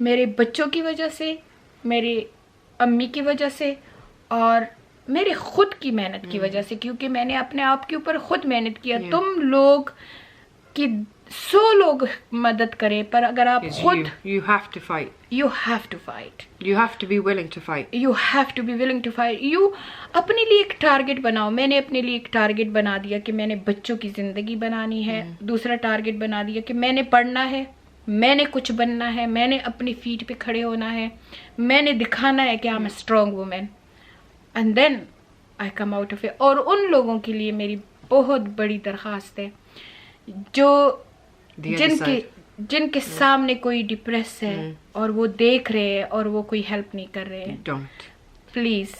میرے بچوں کی وجہ سے, میرے امی کی وجہ سے, اور میرے خود کی محنت کی وجہ سے, کیونکہ میں نے اپنے آپ کے اوپر خود محنت کیا. تم لوگ کی 100 لوگ مدد کریں, پر اگر آپ خود you have to fight. you have to fight. You have to be willing to fight. You have to be willing to fight. You اپنے لیے ایک ٹارگٹ بناؤ. میں نے اپنے لیے ایک ٹارگٹ بنا دیا کہ میں نے بچوں کی زندگی بنانی ہے. دوسرا ٹارگٹ بنا دیا کہ میں نے پڑھنا ہے, میں نے کچھ بننا ہے, میں نے اپنی فیٹ پہ کھڑے ہونا ہے, میں نے دکھانا ہے کہ I'm a strong woman. And then I come out of it. اور ان لوگوں کے لیے میری بہت بڑی درخواست ہے جو جن کے سامنے کوئی ڈپریس ہے اور وہ دیکھ رہے ہیں اور وہ کوئی ہیلپ نہیں کر رہے ہیں. پلیز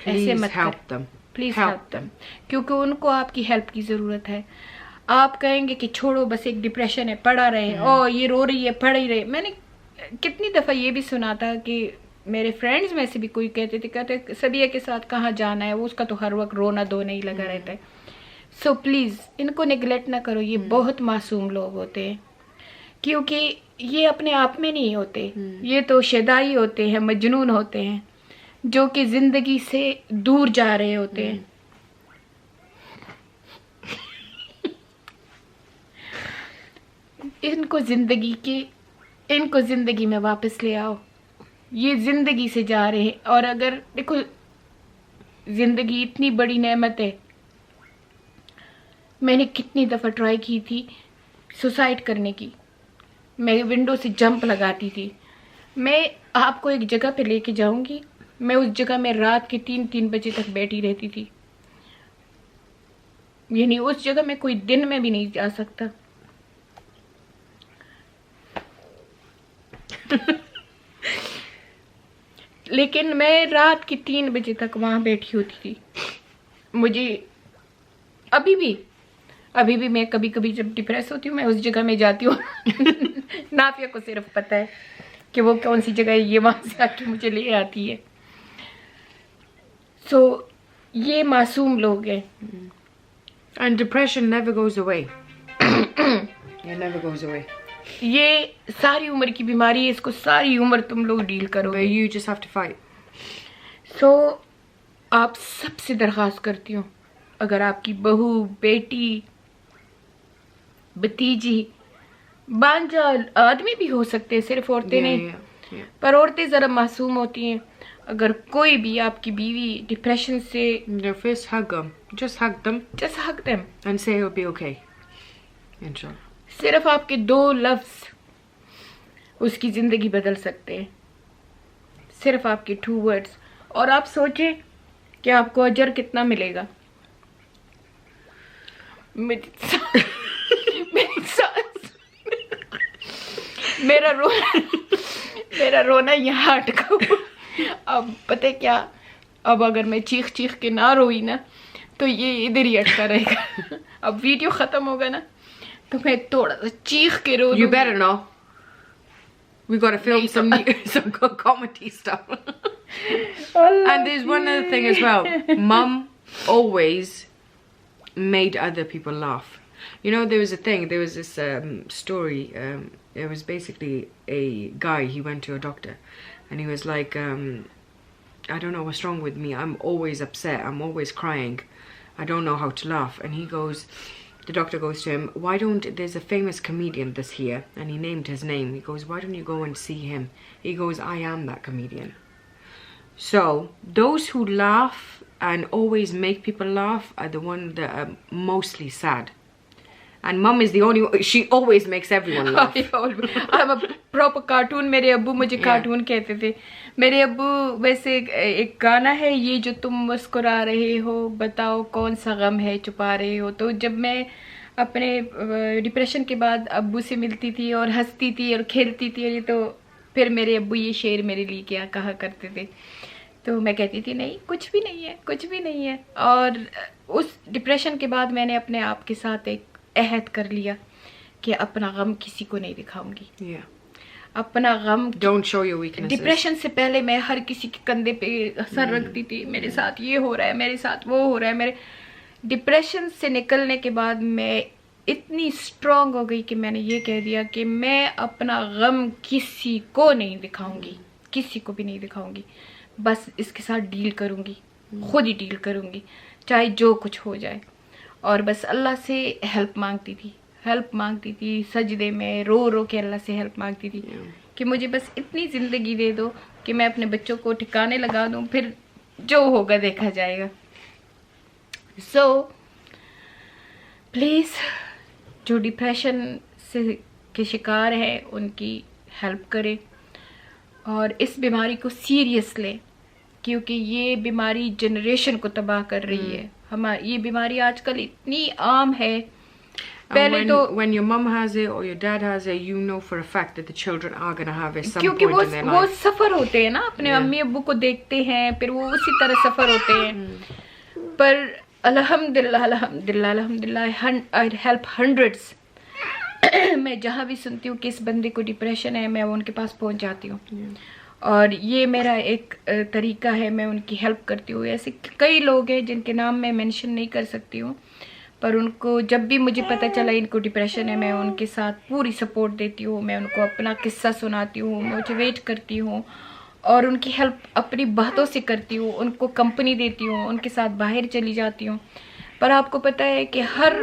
ایسے مت کریں. پلیز ہیلپ دم, کیونکہ ان کو آپ کی ہیلپ کی ضرورت ہے. آپ کہیں گے کہ چھوڑو بس ایک ڈپریشن ہے, پڑھا رہے, او یہ رو رہی ہے, پڑھ ہی رہے. میں نے کتنی دفعہ یہ بھی سنا تھا کہ میرے فرینڈز میں سے بھی کوئی کہتے سبیہ کے ساتھ کہاں جانا ہے, وہ اس کا تو ہر وقت رونا دھونا ہی لگا رہتا ہے. سو پلیز ان کو نیگلیکٹ نہ کرو. یہ بہت معصوم لوگ ہوتے ہیں, کیونکہ یہ اپنے آپ میں نہیں ہوتے. یہ تو شیدائی ہوتے ہیں, مجنون ہوتے ہیں, جو کہ زندگی سے دور جا رہے ہوتے ہیں. ان کو زندگی میں واپس لے آؤ. یہ زندگی سے جا رہے ہیں. اور اگر دیکھو زندگی اتنی بڑی نعمت ہے. میں نے کتنی دفعہ ٹرائی کی تھی سوسائڈ کرنے کی. میں ونڈو سے جمپ لگاتی تھی. میں آپ کو ایک جگہ پہ لے کے جاؤں گی. میں اس جگہ میں رات کے 3 بجے تک بیٹھی رہتی تھی. یعنی اس جگہ میں کوئی دن میں بھی نہیں جا سکتا. لیکن میں رات کی 3 بجے تک وہاں بیٹھی ہوتی تھی. مجھے ابھی بھی میں کبھی کبھی جب ڈپریس ہوتی ہوں میں اس جگہ میں جاتی ہوں. نافیہ کو صرف پتہ ہے کہ وہ کون سی جگہ ہے, یہ وہاں سے آ کے مجھے لے آتی ہے. سو یہ معصوم لوگ ہیں. And depression never goes away. It never goes away. یہ ساری عمر کی بیماری ہے. اس کو ساری عمر تم لوگ ڈیل کرو But گے. you just have to fight. سو آپ سب سے درخواست کرتی ہوں, اگر آپ کی بہو, بیٹی, بھتیجی, بانجا, آدمی بھی ہو سکتے ہیں, صرف عورتیں نہیں, پر عورتیں ذرا معصوم ہوتی ہیں. اگر کوئی بھی آپ کی بیوی ڈپریشن سے, First hug them. Just hug them just hug them. and say it'll be okay. Inshallah. صرف آپ کے 2 لفظ اس کی زندگی بدل سکتے ہیں. صرف آپ کے 2 words. اور آپ سوچیں کہ آپ کو اجر کتنا ملے گا. میرا رونا یہاں اٹکا. اب پتہ کیا, اب اگر میں چیخ کے نہ روئی نا تو یہ ادھر ہی اٹکا رہے گا. اب ویڈیو ختم ہوگا نا تو میں تھوڑا سا چیخ کے رو. You better know. We gotta film some comedy stuff. And there's one other thing as well. Mum always made other people laugh. You know, there was this story. It was basically a guy, he went to a doctor and he was like, I don't know what's wrong with me. I'm always upset. I'm always crying. I don't know how to laugh. And the doctor goes to him, there's a famous comedian that's here. And he named his name. He goes, why don't you go and see him? He goes, I am that comedian. So those who laugh and always make people laugh are the ones that are mostly sad. And mum is the only one, she always makes everyone laugh. I'm a proper cartoon. میرے ابو مجھے cartoon کہتے تھے. میرے ابو ویسے ایک گانا ہے, یہ جو تم مسکرا رہے ہو بتاؤ کون سا غم ہے چھپا رہے ہو. تو جب میں اپنے ڈپریشن کے بعد ابو سے ملتی تھی اور ہنستی تھی اور کھیلتی تھی, تو پھر میرے ابو یہ شعر میرے لیے کیا کہا کرتے تھے. تو میں کہتی تھی نہیں, کچھ بھی نہیں ہے, کچھ بھی نہیں ہے. اور اس ڈپریشن کے بعد میں نے اپنے آپ کے ساتھ ایک عہد کر لیا کہ اپنا غم کسی کو نہیں دکھاؤں گی. اپنا غم, Don't show your weaknesses. Depression سے پہلے میں ہر کسی کے کندھے پہ سر رکھتی تھی, میرے ساتھ یہ ہو رہا ہے, میرے ساتھ وہ ہو رہا ہے. میرے ڈپریشن سے نکلنے کے بعد میں اتنی اسٹرانگ ہو گئی کہ میں نے یہ کہہ دیا کہ میں اپنا غم کسی کو نہیں دکھاؤں گی, کسی کو بھی نہیں دکھاؤں گی, بس اس کے ساتھ ڈیل کروں گی, خود ہی ڈیل کروں گی چاہے جو کچھ ہو جائے. اور بس اللہ سے ہیلپ مانگتی تھی سجدے میں رو رو کے اللہ سے ہیلپ مانگتی تھی کہ مجھے بس اتنی زندگی دے دو کہ میں اپنے بچوں کو ٹھکانے لگا دوں, پھر جو ہوگا دیکھا جائے گا. سو پلیز جو ڈپریشن سے کے شکار ہیں ان کی ہیلپ کرے اور اس بیماری کو سیریس لے, کیونکہ یہ بیماری جنریشن کو تباہ کر رہی ہے. یہ بیماری آج کل اتنی عام ہے. پہلے تو when your mom has it or your dad has it, you know for a fact that the children are going to have it some کیونکہ point in their وہ life. سفر ہوتے ہیں نا, اپنے امی ابو کو دیکھتے ہیں, پھر وہ اسی طرح سفر ہوتے ہیں. پر الحمدللہ I help hundreds. میں جہاں بھی سنتی ہوں کہ اس بندے کو ڈپریشن ہے, میں ان کے پاس پہنچ جاتی ہوں, اور یہ میرا ایک طریقہ ہے, میں ان کی ہیلپ کرتی ہوں. ایسے کئی لوگ ہیں جن کے نام میں مینشن نہیں کر سکتی ہوں, پر ان کو جب بھی مجھے پتہ چلا ان کو ڈپریشن ہے, میں ان کے ساتھ پوری سپورٹ دیتی ہوں. میں ان کو اپنا قصہ سناتی ہوں, موٹیویٹ کرتی ہوں, اور ان کی ہیلپ اپنی باتوں سے کرتی ہوں, ان کو کمپنی دیتی ہوں, ان کے ساتھ باہر چلی جاتی ہوں. پر آپ کو پتہ ہے کہ ہر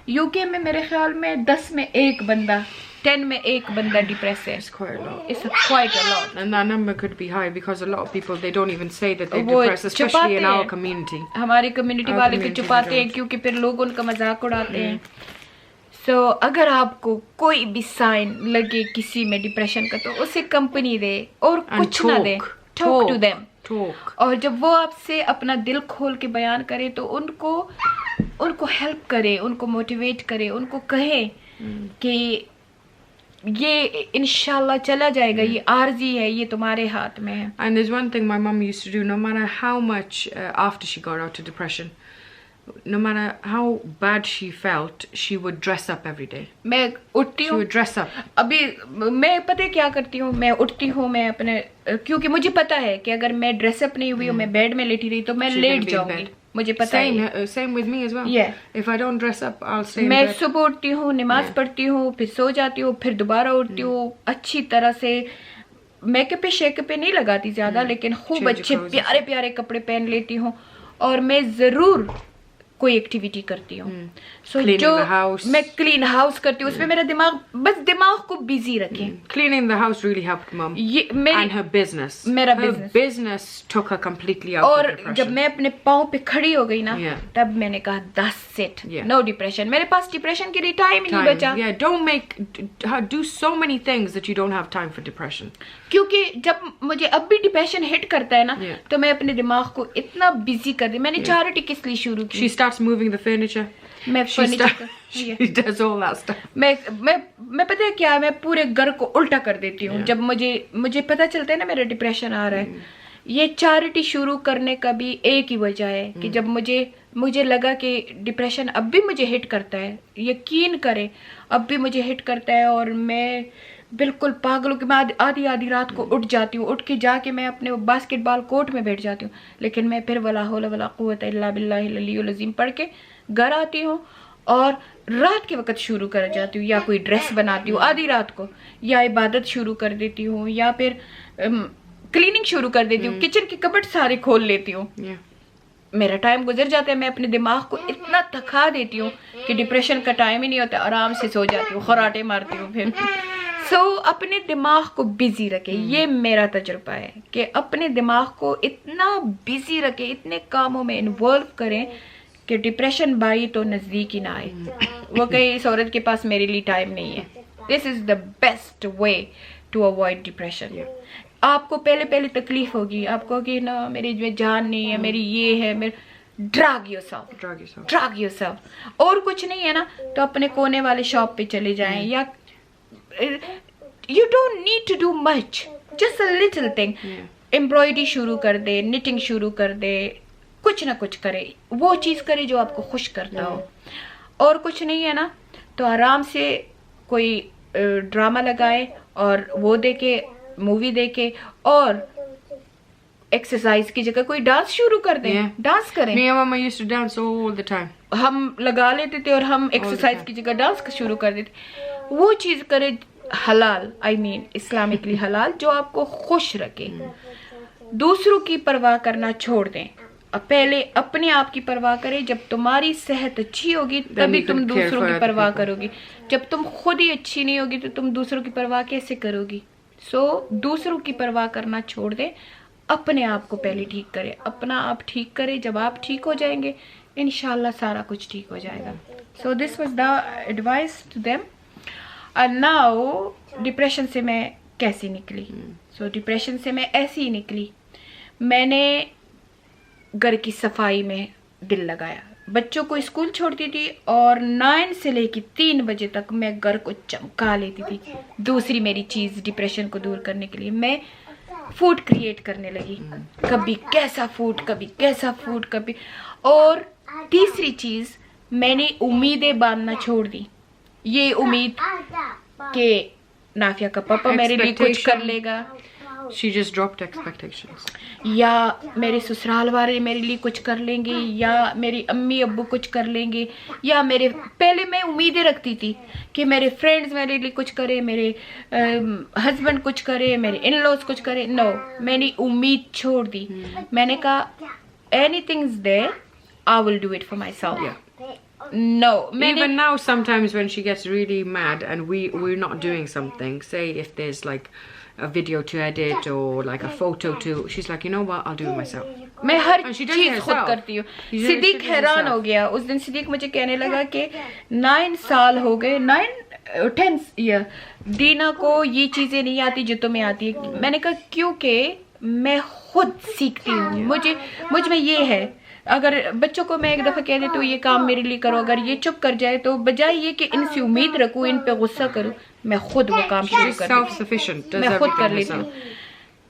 یو کے میں میرے خیال میں 10 میں 1 بندہ 10 میں 1 بندہ ڈپریس ہے. It's quite a lot. It's quite a lot. And that number could be high because a lot of people, they don't even say that they're وہ depressed, especially چھپاتے in our ہیں. community. ہماری community Our والے پھر community چھپاتے ہیں don't. کیونکہ پھر لوگ ان کا مذاق اڑاتے ہیں. سو اگر آپ کو کوئی بھی سائن لگے کسی میں ڈپریشن کا, تو اسے کمپنی دے اور And کچھ نہ دے. Talk to them. Talk. اور جب وہ آپ سے اپنا دل کھول کے بیان کرے تو ان کو ہیلپ کرے, ان کو موٹیویٹ کرے, ان کو کہے کہ یہ انشاءاللہ چلا جائے گا, یہ عارضی ہے, یہ تمہارے ہاتھ میں ہے. And there's one thing my mum used to do, no matter how much after she got out of depression, no matter how bad she felt, she would dress up every day. میں اٹھتی She ہوں, would dress up. ابھی میں پتہ کیا کرتی ہوں, میں اٹھتی ہوں, میں اپنے کیونکہ مجھے پتا ہے کہ اگر میں ڈریس اپ نہیں ہوئی اور میں بیڈ میں لیٹی رہی تو میں She's late gonna be in جاؤں گی. bed. مجھے پتا ہے. Same with me as well. Yeah. If I don't dress up, I'll stay in میں bed. صبح اٹھتی ہوں, نماز پڑھتی ہوں, پھر سو جاتی ہوں, پھر دوبارہ اٹھتی ہوں, اچھی طرح سے میک اپ پہ شیک پہ نہیں لگاتی زیادہ, لیکن خوب Change اچھے clothes. پیارے پیارے کپڑے پہن لیتی ہوں, اور میں ضرور کوئی ایکٹیویٹی کرتی ہوں. سو Cleaning جو the house. میں کلین ہاؤس کرتی ہوں, اس میں میرا دماغ کو بیزی رکھیں. Cleaning the house really helped mum. یہ And میری her business. میرا Her business. business took her completely out اور of depression. جب میں اپنے پاؤں پہ کھڑی ہو گئی نا, Yeah. تب میں نے کہا that's it. Yeah. No depression. میرے پاس ڈپریشن کے لیے ٹائم ہی نہیں Time. بچا. Yeah, do so many things that you don't have time for depression. کیونکہ جب مجھے اب بھی ڈپریشن ہٹ کرتا ہے نا, Yeah. تو میں اپنے دماغ کو اتنا بزی کر دی. میں نے چیریٹی کس لیے شروع کی, She starts moving the furniture. میں She does all that stuff. میں پتہ ہے کیا, میں پورے گھر کو الٹا کر دیتی ہوں. جب مجھے پتہ چلتا ہے نا میرا ڈپریشن آ رہا ہے. یہ چیریٹی شروع کرنے کا بھی ایک ہی وجہ ہے کہ جب مجھے لگا کہ ڈپریشن اب بھی مجھے ہٹ کرتا ہے, یقین کرے اب بھی مجھے ہٹ کرتا ہے, اور میں بالکل پاگلوں کے میں آدھی رات کو اٹھ جاتی ہوں, اٹھ کے جا کے میں اپنے باسکٹ بال کورٹ میں بیٹھ جاتی ہوں, لیکن میں پھر ولا حول ولا قوت الا باللہ العلی العظیم پڑھ کے گھر آتی ہوں, اور رات کے وقت شروع کر جاتی ہوں, یا کوئی ڈریس بناتی ہوں آدھی رات کو, یا عبادت شروع کر دیتی ہوں, یا پھر کلیننگ شروع کر دیتی ہوں, کچن کے کبٹ سارے کھول لیتی ہوں. Yeah. میرا ٹائم گزر جاتا ہے, میں اپنے دماغ کو اتنا تھکا دیتی ہوں کہ ڈپریشن کا ٹائم ہی نہیں ہوتا, آرام سے سو جاتی ہوں, خراٹے مارتی ہوں پھر. سو اپنے دماغ کو بزی رکھے, یہ میرا تجربہ ہے کہ اپنے دماغ کو اتنا بزی رکھے, اتنے کاموں میں انوالو کریں کہ ڈپریشن بائی تو نزدیک ہی نہ آئے. وہ کہیں اس عورت کے پاس میرے لیے ٹائم نہیں ہے. This is the best way to avoid depression. آپ کو پہلے تکلیف ہوگی, آپ کو کہ نا میری جو جان نہیں ہے, میری یہ ہے, ڈراگ یور سیلف. اور کچھ نہیں ہے نا تو اپنے کونے والے شاپ پہ چلے جائیں, یا you don't need to do much, just a little thing. Embroidery شروع کر دے, نیٹنگ شروع کر دے, کچھ نہ کچھ کرے, وہ چیز کرے جو آپ کو خوش کرتا ہو. اور کچھ نہیں ہے نا تو آرام سے کوئی ڈرامہ لگائے اور وہ دیکھے, مووی دیکھے, اور ایکسرسائز کی جگہ کوئی ڈانس شروع کر دیں. ڈانس کریں. Me and Mama used to dance all the time. ہم لگا لیتے تھے اور ہم ایکسرسائز کی جگہ ڈانس شروع کر دیتے. وہ چیز کرے حلال, I mean اسلامکلی حلال, جو آپ کو خوش رکھے. دوسروں کی پرواہ کرنا چھوڑ دیں, پہلے اپنے آپ کی پرواہ کرے. جب تمہاری صحت اچھی ہوگی تبھی تم دوسروں کی پرواہ کرو گی. جب تم خود ہی اچھی نہیں ہوگی تو تم دوسروں کی پرواہ کیسے کرو گی؟ سو دوسروں کی پرواہ کرنا چھوڑ دیں, اپنے آپ کو پہلے ٹھیک کرے. اپنا آپ ٹھیک کرے, جب آپ ٹھیک ہو جائیں گے انشاءاللہ سارا کچھ ٹھیک ہو جائے گا. So this was the advice to them. And now depression سے میں کیسی نکلی؟ سو ڈپریشن سے میں ایسی ہی نکلی. میں نے گھر کی صفائی میں دل لگایا. بچوں کو اسکول چھوڑتی تھی اور 9 سے لے کے 3 بجے تک میں گھر کو چمکا لیتی تھی. دوسری میری چیز ڈپریشن کو دور کرنے کے لیے میں فوڈ کریٹ کرنے لگی. کبھی کیسا فوڈ, کبھی کیسا فوڈ, کبھی. اور تیسری چیز میں نے امیدیں باندھنا چھوڑ دی. یہ امید کہ نافیہ کا پاپا میرے لیے کچھ کر لے گا, She just dropped expectations. یا میرے سسرال والے میرے لیے کچھ کر لیں گے, یا میری امی ابو کچھ کر لیں گے, یا میرے پہلے میں امیدیں رکھتی تھی کہ میرے فرینڈز میرے لیے کچھ کرے, میرے ہسبینڈ کچھ کرے, میرے ان لوز کچھ کرے. نو, میں نے امید چھوڑ دی. میں نے کہا any things there, I will do it for my self. No, Even now, sometimes when she gets really mad and we're not doing something, say if there's like a video to edit or like a photo to, she's like, you know what, I'll do it myself. میں ہر And she does it چیز خود herself. کرتی ہوں. She does it صدیق حیران herself. ہو گیا اس دن. صدیق مجھے کہنے لگا کہ 9 سال ہو گئے, 10 ایئر, دینا کو یہ چیزیں نہیں آتی جو تمہیں آتی ہے. میں نے کہا کیونکہ میں خود سیکھتی ہوں, مجھ میں یہ ہے. اگر بچوں کو میں ایک دفعہ کہہ دیتی ہوں یہ کام میرے لیے کرو, اگر یہ چپ کر جائے تو بجائے یہ کہ ان سے امید رکھوں, ان پہ غصہ کروں, میں خود وہ کام شروع She's کر دیتی ہوں, self-sufficient. Does میں خود کر everything لیتی ہوں.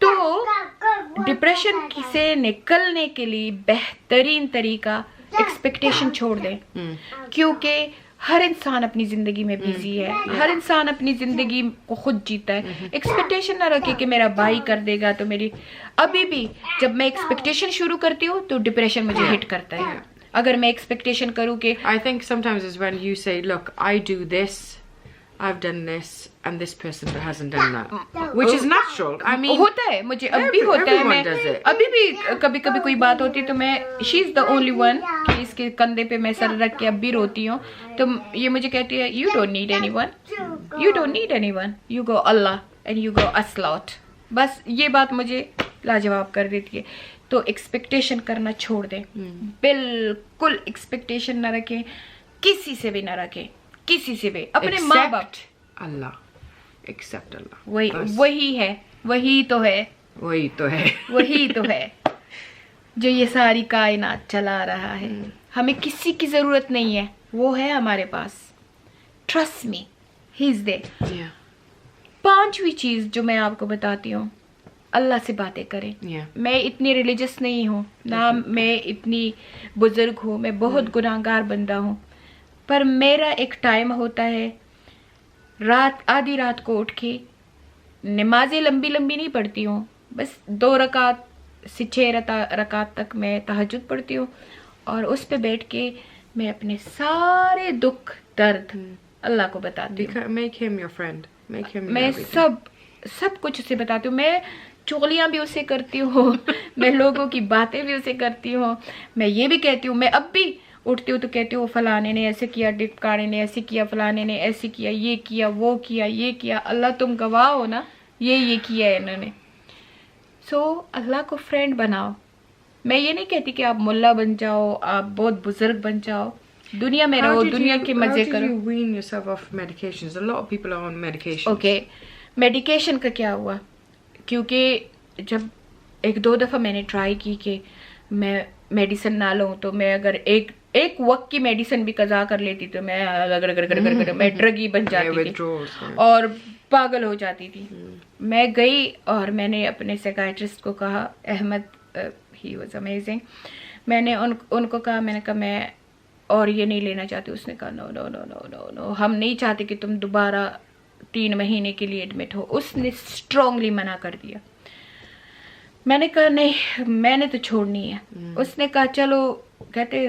herself. تو ڈپریشن سے نکلنے کے لیے بہترین طریقہ ایکسپیکٹیشن چھوڑ دیں. کیونکہ ہر انسان اپنی زندگی میں بیزی ہے, ہر انسان اپنی زندگی کو خود جیتا ہے. ایکسپیکٹیشن نہ رکھے کہ میرا بھائی کر دے گا تو میری. ابھی بھی جب میں ایکسپیکٹیشن شروع کرتی ہوں تو ڈپریشن مجھے ہٹ کرتا ہے. اگر میں ایکسپیکٹیشن کروں کہ I think sometimes is when you say, look, I do this, I've done this, and this person hasn't done that, which is natural. I mean, ہوتا ہے, مجھے اب بھی ہوتا ہے. میں everyone does it. ابھی بھی کبھی کبھی کوئی بات ہوتی ہے تو میں شی از دا اونلی ون کہ اس کے کندھے پہ میں سر رکھ کے اب بھی روتی ہوں. تو یہ مجھے کہتی ہے you don't need any one, you don't need any one, you go Allah and you go اسلاٹ. بس یہ بات مجھے لاجواب کر دیتی ہے. تو ایکسپیکٹیشن کرنا چھوڑ دیں, بالکل ایکسپیکٹیشن نہ رکھیں, کسی سے بھی نہ رکھیں, کسی سے بھی. اپنے ماں باپ, except Allah. Except Allah. وہی ہے, وہی تو ہے, وہی تو ہے. وہی تو ہے جو یہ ساری کائنات چلا رہا ہے. ہمیں کسی کی ضرورت نہیں ہے, وہ ہے ہمارے پاس. ٹرسٹ می, ہی از دیر. Yeah. 5ویں چیز جو میں آپ کو بتاتی ہوں, اللہ سے باتیں کریں. Yeah. میں اتنی ریلیجس نہیں ہوں, نہ میں اتنی بزرگ ہوں, میں بہت گناہ گار بندہ ہوں, پر میرا ایک ٹائم ہوتا ہے آدھی رات کو اٹھ کے, نمازیں لمبی لمبی نہیں پڑھتی ہوں, بس 2 رکعت سے 6 رکعت تک میں تہجد پڑھتی ہوں, اور اس پہ بیٹھ کے میں اپنے سارے دکھ درد اللہ کو بتاتی ہوں. Make him your friend. Make him your میں everything. سب کچھ اسے بتاتی ہوں. میں چغلیاں بھی اسے کرتی ہوں, میں لوگوں کی باتیں بھی اسے کرتی ہوں. میں یہ بھی کہتی ہوں, میں اب بھی اٹھتی ہوں تو کہتی ہوں فلانے نے ایسے کیا, ڈپکانے نے ایسے کیا, فلانے نے ایسے کیا, یہ کیا, وہ کیا, یہ کیا. اللہ تم گواہ ہو نا, یہ کیا ہے انہوں نے. سو اللہ کو فرینڈ بناؤ. میں یہ نہیں کہتی کہ آپ ملا بن جاؤ, آپ بہت بزرگ بن جاؤ, دنیا میں رہو, دنیا کے مزے کرو. How did you wean yourself off medications? A lot of people are on medications. Okay, medication کا کیا ہوا, کیونکہ جب 1-2 دفعہ میں نے ٹرائی کی کہ میں میڈیسن نہ لوں, تو میں اگر ایک وقت کی میڈیسن بھی قضا کر لیتی تو میں میں ڈرگی بن جاتی تھی اور پاگل ہو جاتی تھی. میں گئی اور میں نے اپنے سائیکائٹرسٹ کو کہا, احمد, ہی واز امیزنگ, میں نے ان کو کہا, میں نے کہا میں اور یہ نہیں لینا چاہتی. اس نے کہا نو نو نو نو نو نو, ہم نہیں چاہتے کہ تم دوبارہ 3 مہینے کے لیے ایڈمٹ ہو. اس نے اسٹرانگلی منع کر دیا. میں نے کہا نہیں, میں نے تو چھوڑنی ہے. اس نے کہا چلو, کہتے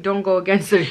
don't go against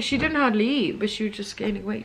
she didn't hardly eat, but she was just gaining weight.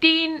3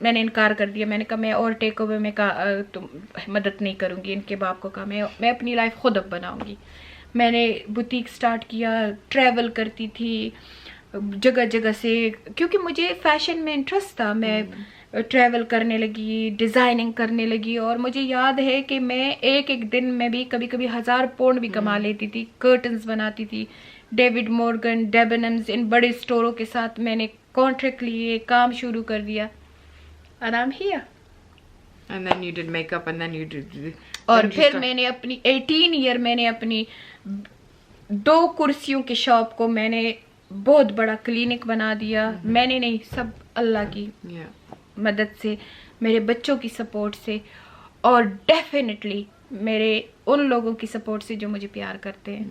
میں نے انکار کر دیا. میں نے کہا میں اور ٹیک اوور میں مدد نہیں کروں گی. ان کے باپ کو کہا میں اپنی لائف خود اب بناؤں گی. میں نے بوتیک سٹارٹ کیا, ٹریول کرتی تھی جگہ جگہ سے, کیونکہ مجھے فیشن میں انٹرسٹ تھا. میں ٹریول کرنے لگی, ڈیزائننگ کرنے لگی, اور مجھے یاد ہے کہ میں ایک دن میں بھی کبھی کبھی 1000 پاؤنڈ بھی کما لیتی تھی. کرٹنز بناتی تھی, ڈیوڈ مورگن, ڈیبنمز, ان بڑے اسٹوروں کے ساتھ میں نے کانٹریکٹ لیے, کام شروع کر دیا. And I'm here. And then you did makeup and then you did... اور پھر میں نے اپنی 18 ایئر میں نے اپنی 2 کرسیوں کے شاپ کو میں نے بہت بڑا کلینک بنا دیا. میں نے نہیں, سب اللہ کی مدد سے, میرے بچوں کی سپورٹ سے, اور ڈیفینیٹلی میرے ان لوگوں کی سپورٹ سے جو مجھے پیار کرتے ہیں.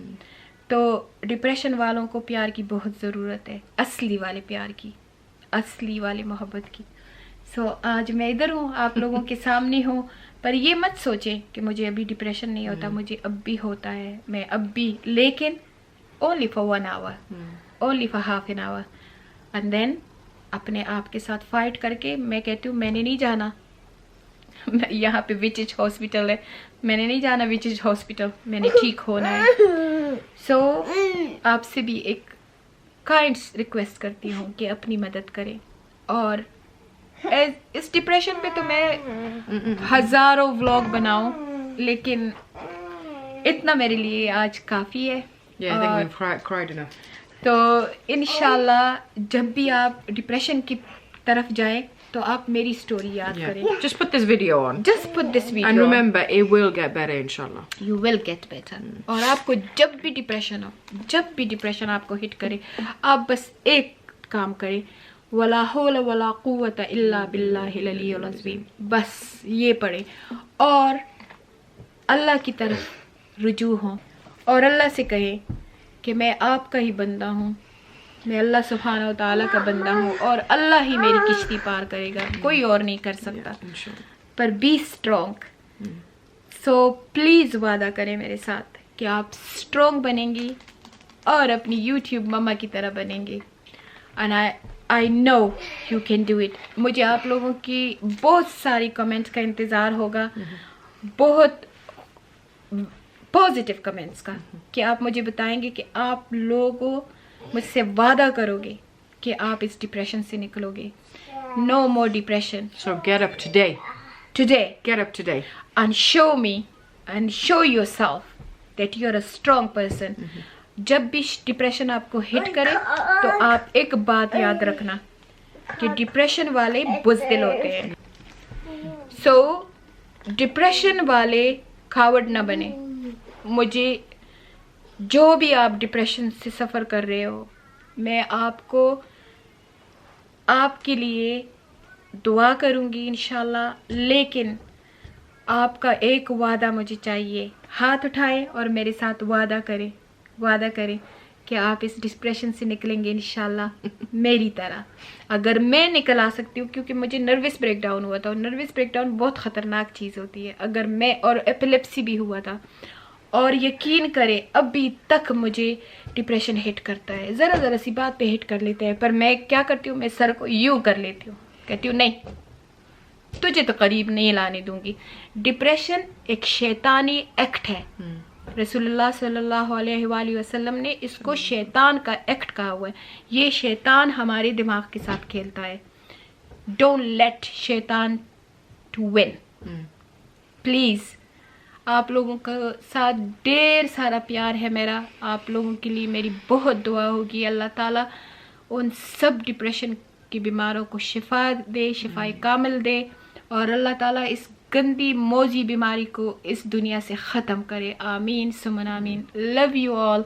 تو ڈپریشن والوں کو پیار کی بہت ضرورت ہے, اصلی والے پیار کی, اصلی والے محبت کی. سو آج میں ادھر ہوں, آپ لوگوں کے سامنے ہوں, پر یہ مت سوچیں کہ مجھے ابھی ڈپریشن نہیں ہوتا. مجھے اب بھی ہوتا ہے, میں اب بھی, لیکن only for 1 hour, only for half an hour, and then اپنے آپ کے ساتھ فائٹ کر کے میں کہتی ہوں میں نے نہیں جانا. یہاں پہ وچز ہاسپٹل ہے, میں نے نہیں جانا وچز ہاسپٹل, میں نے ٹھیک ہونا ہے. سو آپ سے بھی ایک کائنڈ ریکویسٹ کرتی ہوں کہ اپنی مدد کریں. اور اس ڈپریشن پہ تو میں ہزاروں ولاگ بناؤں, لیکن اتنا میرے لیے آج کافی ہے. Yeah, I think we've cried enough. تو انشاءاللہ جب بھی آپ ڈپریشن کی طرف جائیں تو آپ میری سٹوری یاد کریں. Just put this video on. Just put this video And on. remember, it will get better, inshallah. You will get better. اور آپ کو جب بھی ڈپریشن ہو, جب بھی ڈپریشن آپ کو ہٹ کرے, آپ بس ایک کام کریں, ولا حول ولا قوت الا باللہ العلی العظیم, بس یہ پڑھیں اور اللہ کی طرف رجوع ہوں, اور اللہ سے کہیں کہ میں آپ کا ہی بندہ ہوں, میں اللہ سبحانہ و تعالیٰ کا بندہ ہوں, اور اللہ ہی میری کشتی پار کرے گا, کوئی اور نہیں کر سکتا. پر بی اسٹرانگ. سو پلیز وعدہ کریں میرے ساتھ کہ آپ اسٹرانگ بنیں گی اور اپنی یوٹیوب مما کی طرح بنیں گے. And I know you can do it. مجھے آپ لوگوں کی بہت ساری کمنٹس کا انتظار ہوگا, بہت پازیٹیو کمنٹس کا, کہ آپ مجھے بتائیں گے کہ آپ لوگوں مجھ سے وعدہ کرو گے کہ آپ اس ڈپریشن سے نکلو گے. نو مور depression. So get up today. Today. Get up today. And show me and show yourself that you're a strong person. جب بھی ڈپریشن آپ کو ہٹ کرے تو آپ ایک بات یاد رکھنا کہ ڈپریشن والے بزدل ہوتے ہیں. سو ڈپریشن والے کھاوڑ نہ بنے. مجھے جو بھی آپ ڈپریشن سے سفر کر رہے ہو, میں آپ کو آپ کے لیے دعا کروں گی انشاءاللہ, لیکن آپ کا ایک وعدہ مجھے چاہیے. ہاتھ اٹھائیں اور میرے ساتھ وعدہ کریں کہ آپ اس ڈپریشن سے نکلیں گے انشاءاللہ میری طرح. اگر میں نکل آ سکتی ہوں, کیونکہ مجھے نروس بریک ڈاؤن ہوا تھا, اور نروس بریک ڈاؤن بہت خطرناک چیز ہوتی ہے. اگر میں, اور ایپیلیپسی بھی ہوا تھا, اور یقین کرے ابھی تک مجھے ڈپریشن ہٹ کرتا ہے. ذرا سی بات پہ ہٹ کر لیتے ہیں, پر میں کیا کرتی ہوں, میں سر کو یوں کر لیتی ہوں, کہتی ہوں نہیں تجھے تو قریب نہیں لانے دوں گی. ڈپریشن ایک شیطانی ایکٹ ہے. رسول اللہ صلی اللہ علیہ وآلہ وسلم نے اس کو شیطان کا ایکٹ کہا ہوا ہے. یہ شیطان ہمارے دماغ کے ساتھ کھیلتا ہے. ڈونٹ لیٹ شیطان ٹو ون. پلیز, آپ لوگوں کا ساتھ ڈھیر سارا پیار ہے میرا, آپ لوگوں کے لیے میری بہت دعا ہوگی. اللہ تعالیٰ ان سب ڈپریشن کی بیماروں کو شفا دے, شفائے کامل دے, اور اللہ تعالیٰ اس گندی موذی بیماری کو اس دنیا سے ختم کرے. آمین ثم آمین. Love you all.